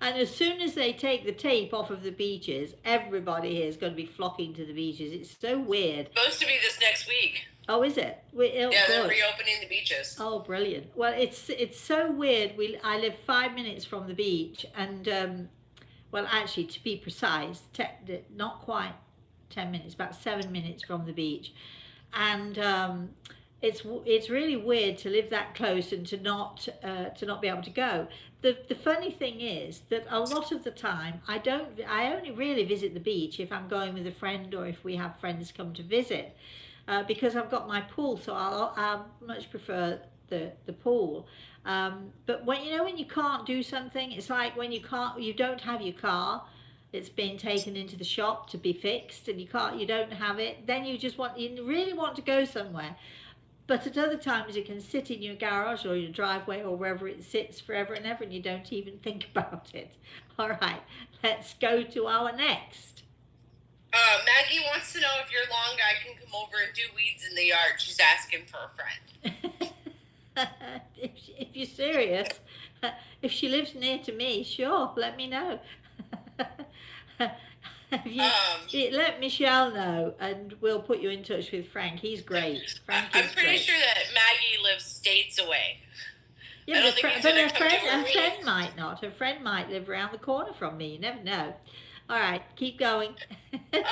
And as soon as they take the tape off of the beaches, everybody here is going to be flocking to the beaches. It's so weird. Supposed to be this next week. Oh, is it? Yeah, they're reopening the beaches. Oh, brilliant. Well, it's so weird. I live 5 minutes from the beach, and well, actually, to be precise, not quite 10 minutes, about 7 minutes from the beach, and it's really weird to live that close and to not be able to go. The funny thing is that a lot of the time I only really visit the beach if I'm going with a friend or if we have friends come to visit, because I've got my pool, so I'll much prefer the pool. But when you can't do something, it's like when you don't have your car, it's been taken into the shop to be fixed, and you don't have it, then you really want to go somewhere. But at other times it can sit in your garage or your driveway or wherever it sits forever and ever, and you don't even think about it. All right, let's go to our next. Maggie wants to know if your long guy can come over and do weeds in the yard. She's asking for a friend. If you're serious, if she lives near to me, sure, let me know. Let Michelle know, and we'll put you in touch with Frank. He's great. I'm pretty sure that Maggie lives states away. Yeah, but her friend might not. Her friend might live around the corner from me. You never know. All right, keep going. The other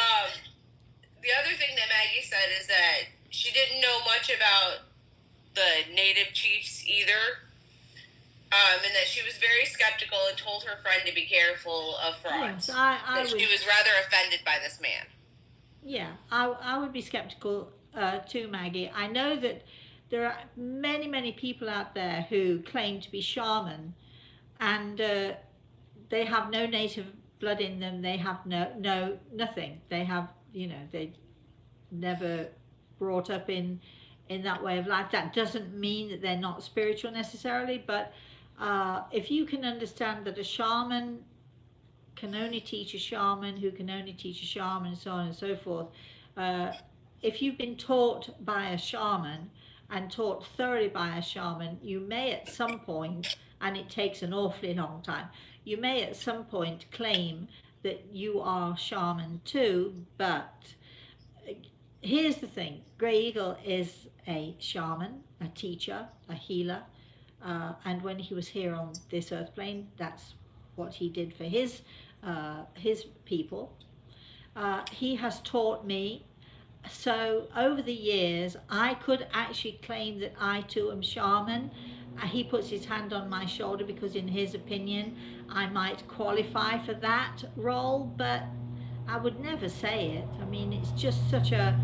thing that Maggie said is that she didn't know much about the native chiefs either. And that she was very skeptical and told her friend to be careful of frauds. Yes, she was rather offended by this man. Yeah, I would be skeptical too, Maggie. I know that there are many, many people out there who claim to be shaman, and they have no native blood in them. They have nothing. They have, they never brought up in that way of life. That doesn't mean that they're not spiritual necessarily, but if you can understand that a shaman can only teach a shaman, who can only teach a shaman, so on and so forth. If you've been taught by a shaman and taught thoroughly by a shaman, you may at some point, and it takes an awfully long time, you may at some point claim that you are shaman too. But here's the thing: Grey Eagle is a shaman, a teacher, a healer. And when he was here on this earth plane, that's what he did for his people. He has taught me. So over the years, I could actually claim that I too am shaman. He puts his hand on my shoulder because in his opinion, I might qualify for that role, but I would never say it. I mean, it's just such an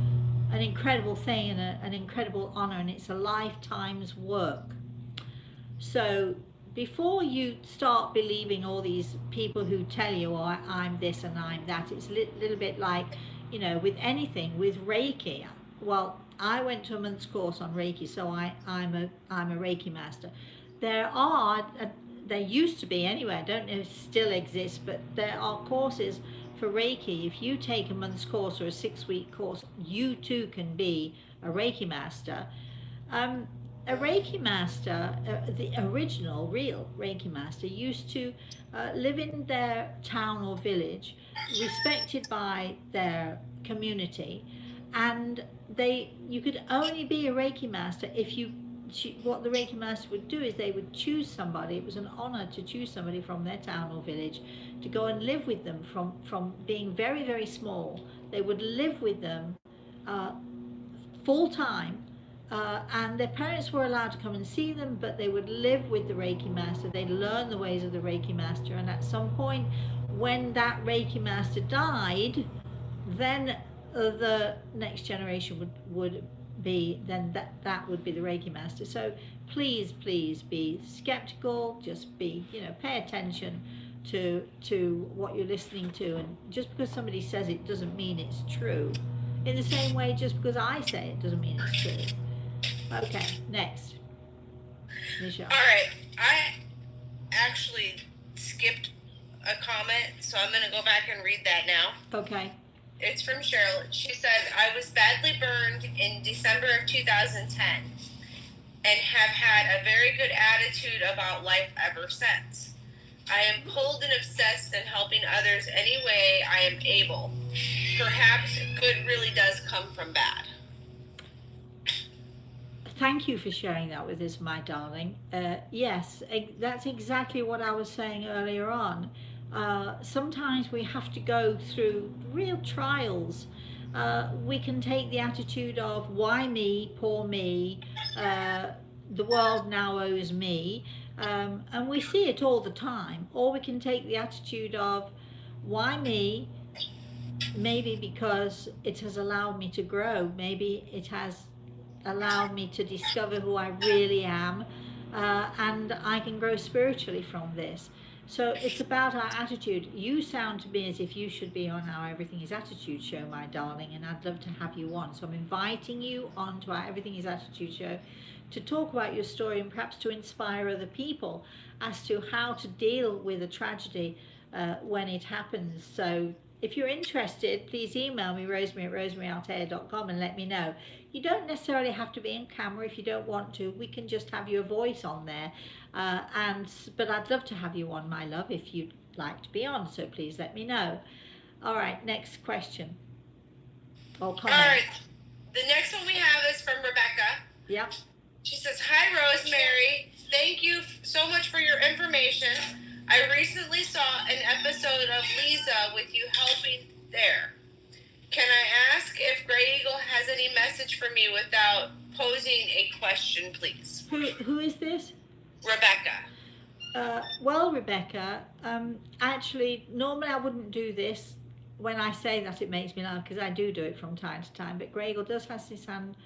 incredible thing and an incredible honor, and it's a lifetime's work. So before you start believing all these people who tell you, oh, I'm this and I'm that, it's a little bit like, with anything, with Reiki. Well, I went to a month's course on Reiki, so I'm a Reiki master. There used to be anyway, I don't know if it still exists, but there are courses for Reiki. If you take a month's course or a 6-week course, you too can be a Reiki master. A Reiki master, the original, real Reiki master, used to live in their town or village, respected by their community, and you could only be a Reiki master if what the Reiki master would do is they would choose somebody. It was an honor to choose somebody from their town or village to go and live with them from being very, very small. They would live with them full time. And their parents were allowed to come and see them, but they would live with the Reiki master. They'd learn the ways of the Reiki master, and at some point when that Reiki master died, then the next generation would be, then that would be the Reiki master. So please be skeptical, just be, pay attention to what you're listening to, and just because somebody says it doesn't mean it's true. In the same way, just because I say it doesn't mean it's true. Okay, next. Michelle. All right. I actually skipped a comment, so I'm going to go back and read that now. Okay. It's from Cheryl. She said, I was badly burned in December of 2010 and have had a very good attitude about life ever since. I am pulled and obsessed in helping others any way I am able. Perhaps good really does come from bad. Thank you for sharing that with us, my darling. Yes, that's exactly what I was saying earlier on. Sometimes we have to go through real trials. We can take the attitude of, why me, poor me, the world now owes me, and we see it all the time. Or we can take the attitude of, why me, maybe because it has allowed me to grow, maybe it has allowed me to discover who I really am, and I can grow spiritually from this. So it's about our attitude. You sound to me as if you should be on our Everything is Attitude show, my darling, and I'd love to have you on. So I'm inviting you on to our Everything is Attitude show to talk about your story and perhaps to inspire other people as to how to deal with a tragedy when it happens. So if you're interested, please email me, rosemary@rosemaryaltea.com, and let me know. You don't necessarily have to be in camera if you don't want to. We can just have your voice on there. But I'd love to have you on, my love, if you'd like to be on. So please let me know. All right, next question. Or comment. All right. The next one we have is from Rebecca. Yep. She says, hi, Rosemary. Thank you so much for your information. I recently saw an episode of Lisa with you helping there. Can I ask if Grey Eagle has any message for me without posing a question, please? Who is this? Rebecca. Well, Rebecca, actually, normally I wouldn't do this. When I say that, it makes me laugh because I do it from time to time. But Grey Eagle does have his hand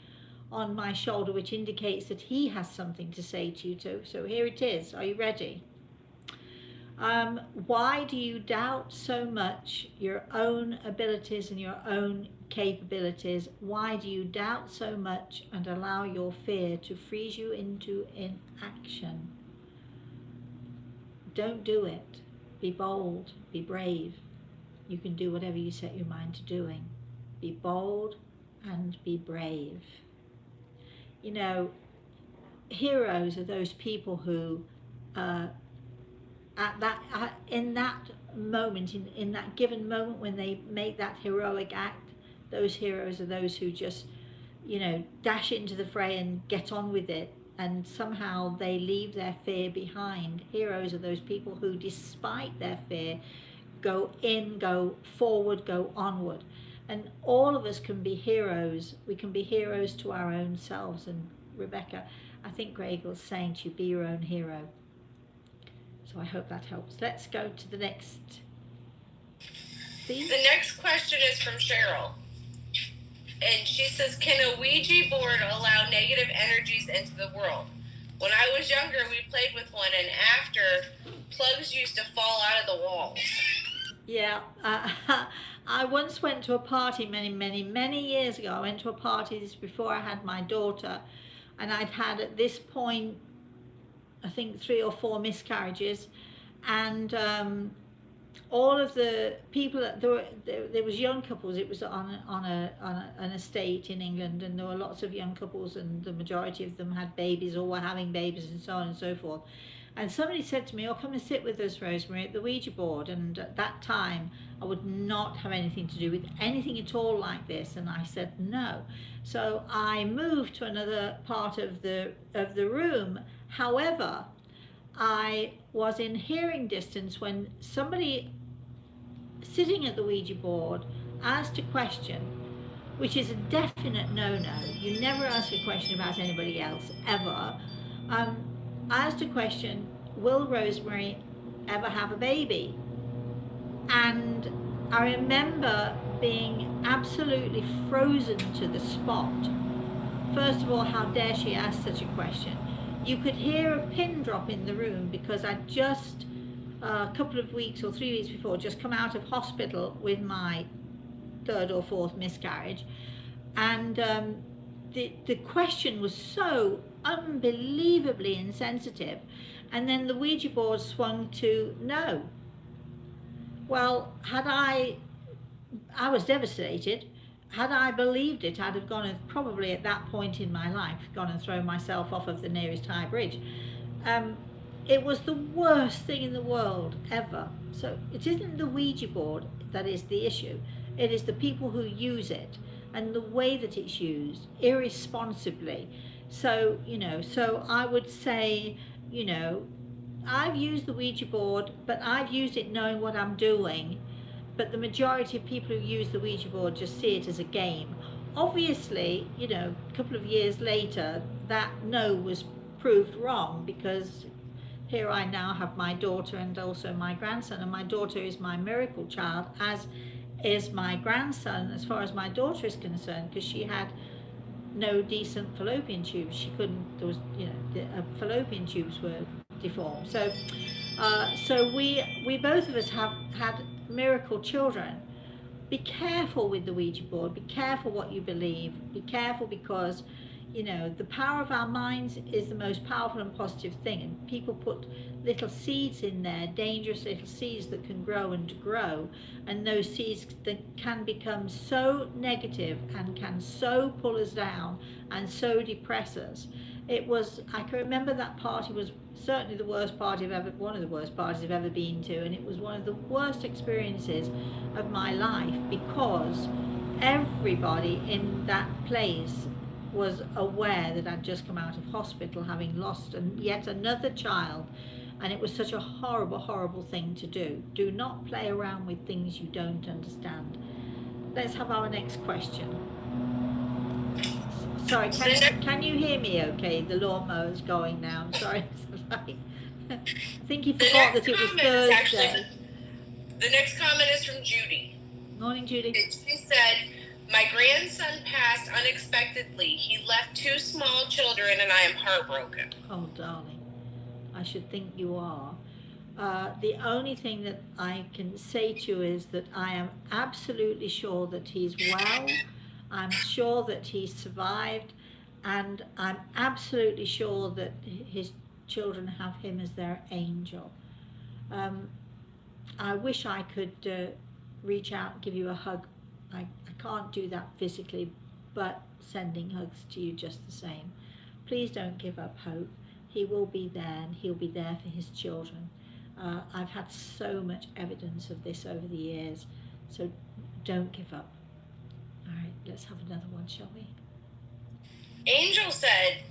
on my shoulder, which indicates that he has something to say to you too. So here it is. Are you ready? Why do you doubt so much your own abilities and your own capabilities? Why do you doubt so much and allow your fear to freeze you into inaction? Don't do it. Be bold, be brave. You can do whatever you set your mind to doing. Be bold and be brave. You know, heroes are those people who in that moment, in that given moment when they make that heroic act, those heroes are those who just, you know, dash into the fray and get on with it, and somehow they leave their fear behind. Heroes are those people who, despite their fear, go in, go forward, go onward. And all of us can be heroes. We can be heroes to our own selves. And Rebecca, I think Grey Eagle's saying to you, be your own hero. So I hope that helps. Let's go to the next theme. The next question is from Cheryl. And she says, can a Ouija board allow negative energies into the world? When I was younger, we played with one, and after, plugs used to fall out of the walls. Yeah, I once went to a party many years ago. I went to a party, this before I had my daughter, and I'd had at this point, I think 3 or 4 miscarriages, and all of the people, there was young couples. It was on an estate in England, and there were lots of young couples, and the majority of them had babies or were having babies, and so on and so forth. And somebody said to me, oh, come and sit with us, Rosemary, at the Ouija board. And at that time, I would not have anything to do with anything at all like this. And I said no. So I moved to another part of the room. However, I was in hearing distance when somebody sitting at the Ouija board asked a question, which is a definite no-no. You never ask a question about anybody else, ever. I asked a question, will Rosemary ever have a baby? And I remember being absolutely frozen to the spot. First of all, how dare she ask such a question? You could hear a pin drop in the room because I'd just, a couple of weeks or 3 weeks before, just come out of hospital with my 3rd or 4th miscarriage. And the question was so unbelievably insensitive, and then the Ouija board swung to no. Well, had I I was devastated. Had I believed it, I'd have gone and probably at that point in my life gone and thrown myself off of the nearest high bridge. Um, it was the worst thing in the world ever. So it isn't the Ouija board that is the issue. It is the people who use it and the way that it's used irresponsibly. So, so I would say, I've used the Ouija board, but I've used it knowing what I'm doing. But the majority of people who use the Ouija board just see it as a game. Obviously, a couple of years later, that no was proved wrong, because here I now have my daughter and also my grandson, and my daughter is my miracle child, as is my grandson as far as my daughter is concerned, because she had no decent fallopian tubes. She couldn't, there was, the fallopian tubes were deformed. So we both of us have had miracle children. Be careful with the Ouija board. Be careful what you believe. Be careful, because the power of our minds is the most powerful and positive thing, and people put little seeds in there, dangerous little seeds that can grow and grow, and those seeds that can become so negative and can so pull us down and so depress us. I can remember that party was certainly the worst party one of the worst parties I've ever been to, and it was one of the worst experiences of my life, because everybody in that place was aware that I'd just come out of hospital, having lost yet another child, and it was such a horrible, horrible thing to do. Do not play around with things you don't understand. Let's have our next question. Sorry, can you hear me okay? The lawnmower's going now. I'm sorry. I think you forgot that it was Thursday. The next comment is from Judy. Morning, Judy. She said, my grandson passed unexpectedly. He left 2 small children, and I am heartbroken. Oh, darling, I should think you are. The only thing that I can say to you is that I am absolutely sure that he's well. I'm sure that he survived, and I'm absolutely sure that his children have him as their angel. I wish I could reach out and give you a hug. I can't do that physically, but sending hugs to you just the same. Please don't give up hope. He will be there, and he'll be there for his children. I've had so much evidence of this over the years, so don't give up. All right, let's have another one, shall we? Angel said,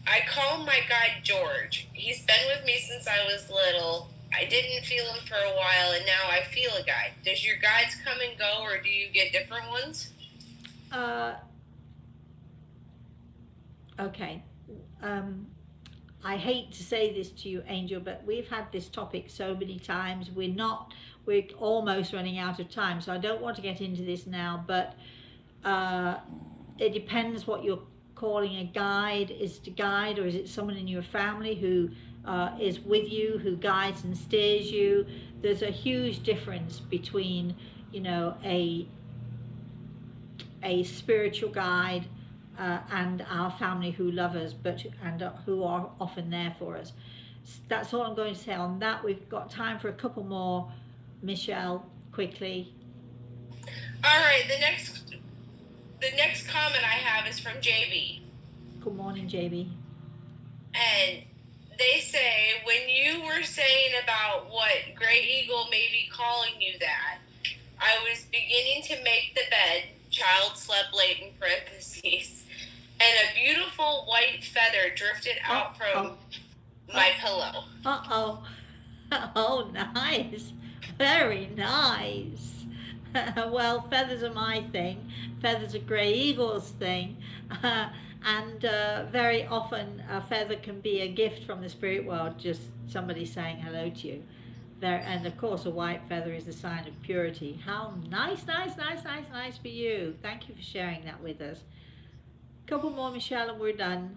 I call my guide George. He's been with me since I was little. I didn't feel him for a while, and now I feel a guide. Does your guides come and go, or do you get different ones? Okay. I hate to say this to you, Angel, but we've had this topic so many times. We're almost running out of time, so I don't want to get into this now, but it depends what you're calling a guide. Is it a guide, or is it someone in your family who is with you, who guides and steers you? There's a huge difference between, a spiritual guide and our family who love us, and who are often there for us. That's all I'm going to say on that. We've got time for a couple more. Michelle, quickly. All right, the next comment I have is from JB. Good morning, JB. And they say, when you were saying about what Grey Eagle may be calling you that, I was beginning to make the bed, child slept late in parentheses, and a beautiful white feather drifted out from my pillow. Oh, nice. Very nice. Well, feathers are my thing. Feathers are Grey Eagle's thing. And very often a feather can be a gift from the spirit world, just somebody saying hello to you. And of course a white feather is a sign of purity. How nice for you. Thank you for sharing that with us. Couple more, Michelle, and we're done.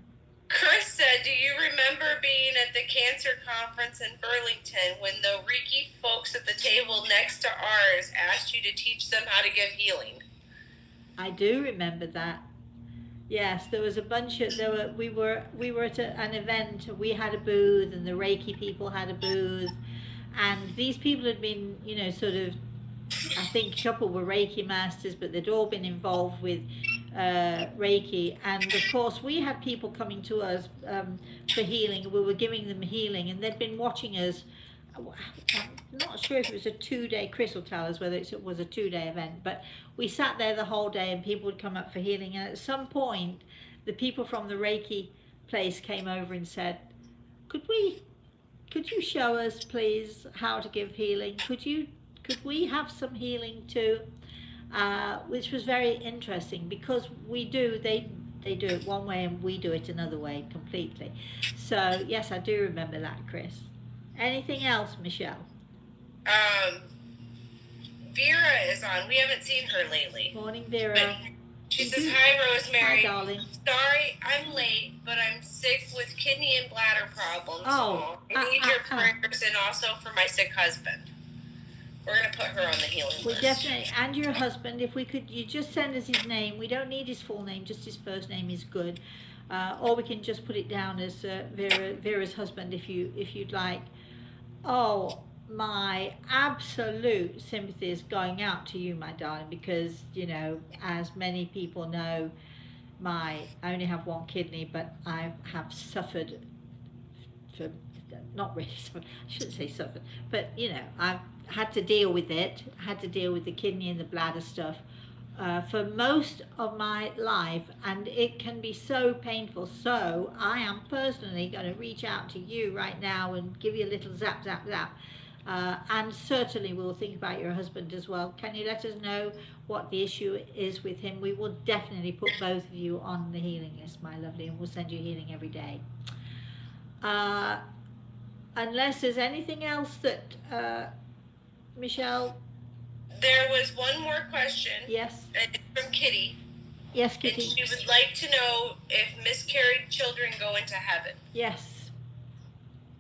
Chris said, do you remember being at the cancer conference in Burlington when the Reiki folks at the table next to ours asked you to teach them how to give healing? I do remember that. Yes, there was a bunch of, we were at an event, we had a booth, and the Reiki people had a booth, and these people had been, sort of I think a couple were Reiki masters, but they'd all been involved with Reiki. And of course, we had people coming to us for healing. We were giving them healing, and they'd been watching us. I'm not sure if it was a 2-day Crystal Tellers, whether it was a 2-day event, but we sat there the whole day and people would come up for healing. And at some point, the people from the Reiki place came over and said, could you show us, please, how to give healing? Could we have some healing too? Which was very interesting, because they do it one way and we do it another way completely. So yes, I do remember that, Chris. Anything else, Michelle? Vera is on. We haven't seen her lately. Morning, Vera. But she says, hi, Rosemary. Hi, darling. Sorry I'm late, but I'm sick with kidney and bladder problems. Oh, I need your prayers, and also for my sick husband. We're going to put her on the healing We list. definitely, and your husband, if we could, you just send us his name. We don't need his full name, just his first name is good. Or we can just put it down as Vera's husband if you'd like. Oh, my absolute sympathy is going out to you, my darling, because, you know, as many people know, I only have one kidney, but I have suffered for, not really suffered, I shouldn't say suffered, but, you know, I've had to deal with it, had to deal with the kidney and the bladder stuff for most of my life, and it can be so painful. So I am personally going to reach out to you right now and give you a little zap, zap, zap. And certainly we'll think about your husband as well. Can you let us know what the issue is with him? We will definitely put both of you on the healing list, my lovely, and we'll send you healing every day. Unless there's anything else that, Michelle? There was one more question. Yes. And it's from Kitty. Yes, Kitty. And she would like to know if miscarried children go into heaven. Yes.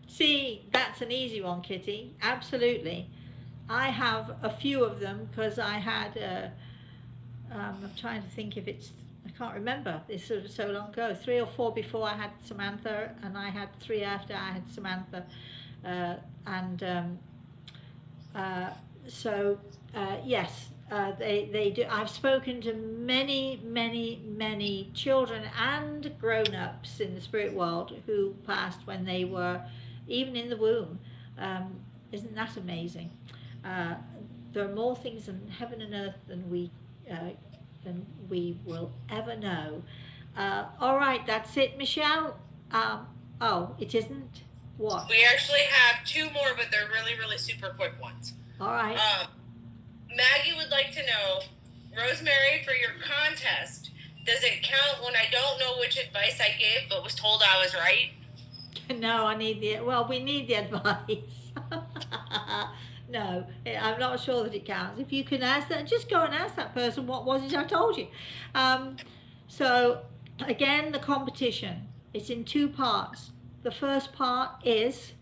See, that's an easy one, Kitty. Absolutely. I have a few of them because I had, I'm trying to think if it's, I can't remember. It's sort of so long ago. 3 or 4 before I had Samantha, and I had 3 after I had Samantha. Yes, they do. I've spoken to many children and grown-ups in the spirit world who passed when they were even in the womb. Isn't that amazing? There are more things in heaven and earth than we will ever know. All right, that's it, Michelle. Oh, it isn't? What? We actually have 2 more, but they're really super quick ones. All right. Maggie would like to know, Rosemary, for your contest, does it count when I don't know which advice I gave but was told I was right? No, we need the advice. No, I'm not sure that it counts. If you can ask that, just go and ask that person, what was it I told you? So, again, the competition. It's in 2 parts. The first part is,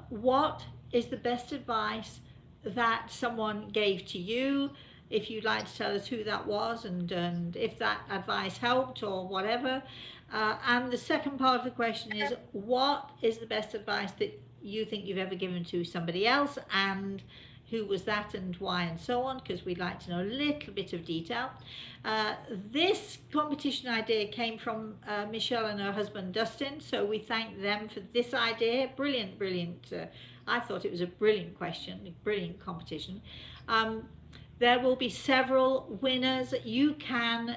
what is the best advice that someone gave to you? If you'd like to tell us who that was and if that advice helped or whatever. And the second part of the question is, what is the best advice that you think you've ever given to somebody else, and who was that and why, and so on, because we'd like to know a little bit of detail. This competition idea came from Michelle and her husband Dustin, so we thank them for this idea. Brilliant. I thought it was a brilliant question, a brilliant competition. There will be several winners. You can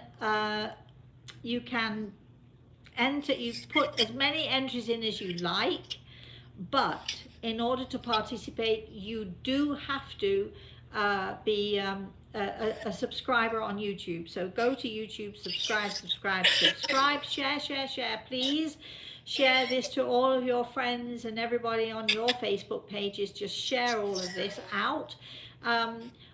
enter, you put as many entries in as you like, but in order to participate, you do have to be a subscriber on YouTube. So go to YouTube, subscribe, share, please. Share this to all of your friends and everybody on your Facebook pages. Just share all of this out.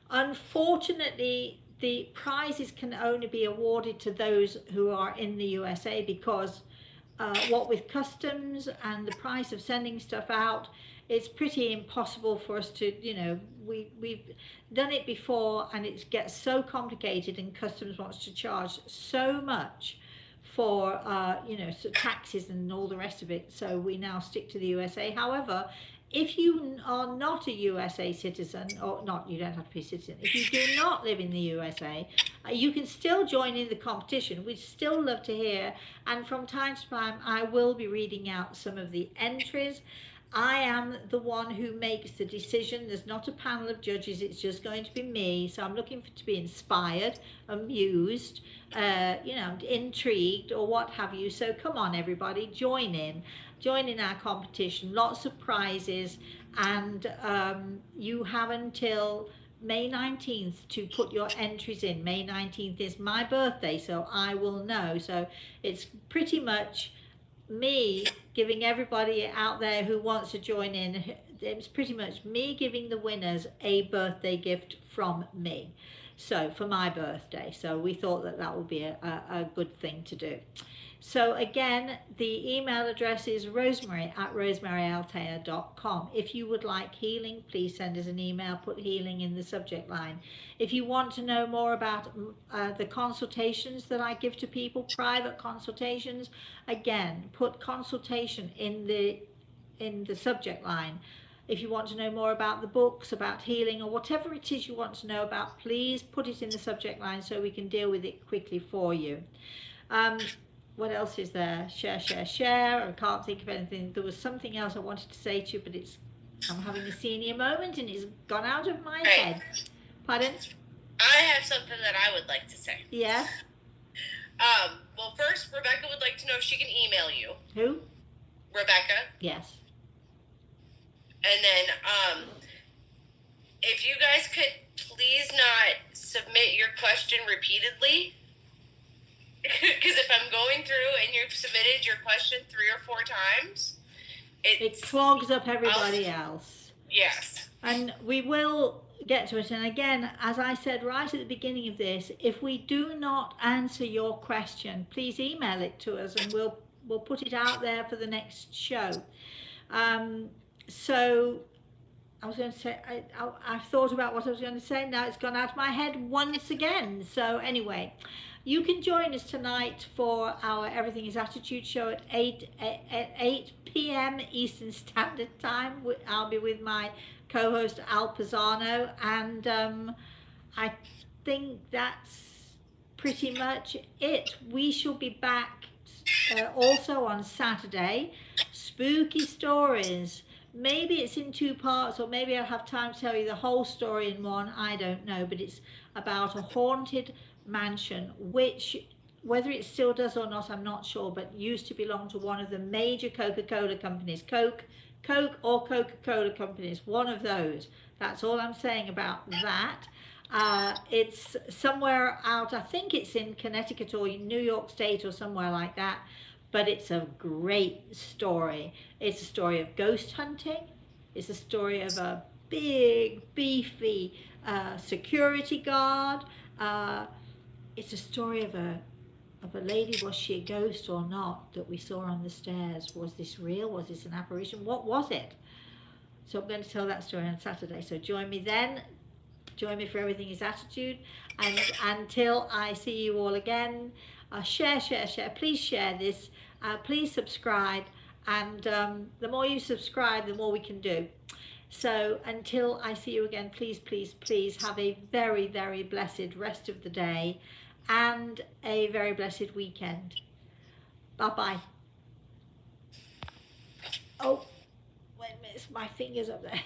Unfortunately, the prizes can only be awarded to those who are in the USA, because what with customs and the price of sending stuff out, it's pretty impossible for us to, we've done it before and it gets so complicated, and customs wants to charge so much for, so taxes and all the rest of it. So we now stick to the USA. However, if you are not a USA citizen, or not, you don't have to be a citizen. If you do not live in the USA, you can still join in the competition. We'd still love to hear. And from time to time, I will be reading out some of the entries. I am the one who makes the decision. There's not a panel of judges. It's just going to be me. So I'm looking to be inspired, amused, intrigued, or what have you. So come on, everybody, join in our competition. Lots of prizes, and you have until May 19th to put your entries in. May 19th is my birthday, so I will know. So it's pretty much me giving everybody out there who wants to join in, it's pretty much me giving the winners a birthday gift from me, so for my birthday. So we thought that would be a good thing to do. So again, the email address is rosemary@rosemaryaltea.com. If you would like healing, please send us an email, put healing in the subject line. If you want to know more about the consultations that I give to people, private consultations, again, put consultation in the subject line. If you want to know more about the books, about healing, or whatever it is you want to know about, please put it in the subject line so we can deal with it quickly for you. What else is there? Share. I can't think of anything. There was something else I wanted to say to you, but I'm having a senior moment and it's gone out of my head. Pardon? I have something that I would like to say. Yeah. Well, first, Rebecca would like to know if she can email you. Who? Rebecca. Yes. And then, if you guys could please not submit your question repeatedly. Because if I'm going through and you've submitted your question 3 or 4 times, it clogs up everybody else. Yes. And we will get to it. And again, as I said right at the beginning of this, if we do not answer your question, please email it to us and we'll put it out there for the next show. So I was going to say, I thought about what I was going to say. Now it's gone out of my head once again. So anyway, you can join us tonight for our Everything is Attitude show at 8 p.m. Eastern Standard Time. I'll be with my co-host Al Pisano, and I think that's pretty much it. We shall be back also on Saturday. Spooky stories. Maybe it's in 2 parts, or maybe I'll have time to tell you the whole story in one. I don't know, but it's about a haunted mansion, which, whether it still does or not, I'm not sure, but used to belong to one of the major Coca-Cola companies. Coke or Coca-Cola companies, one of those. That's all I'm saying about that. It's somewhere out, I think it's in Connecticut or New York State or somewhere like that, but it's a great story. It's a story of ghost hunting. It's a story of a big, beefy security guard. It's a story of a lady. Was she a ghost or not, that we saw on the stairs? Was this real? Was this an apparition? What was it? So I'm going to tell that story on Saturday. So join me then. Join me for Everything is Attitude. And until I see you all again, share. Please share this. Please subscribe. And the more you subscribe, the more we can do. So until I see you again, please have a very, very blessed rest of the day and a very blessed weekend. Bye-bye. Oh, wait a minute, my finger's up there.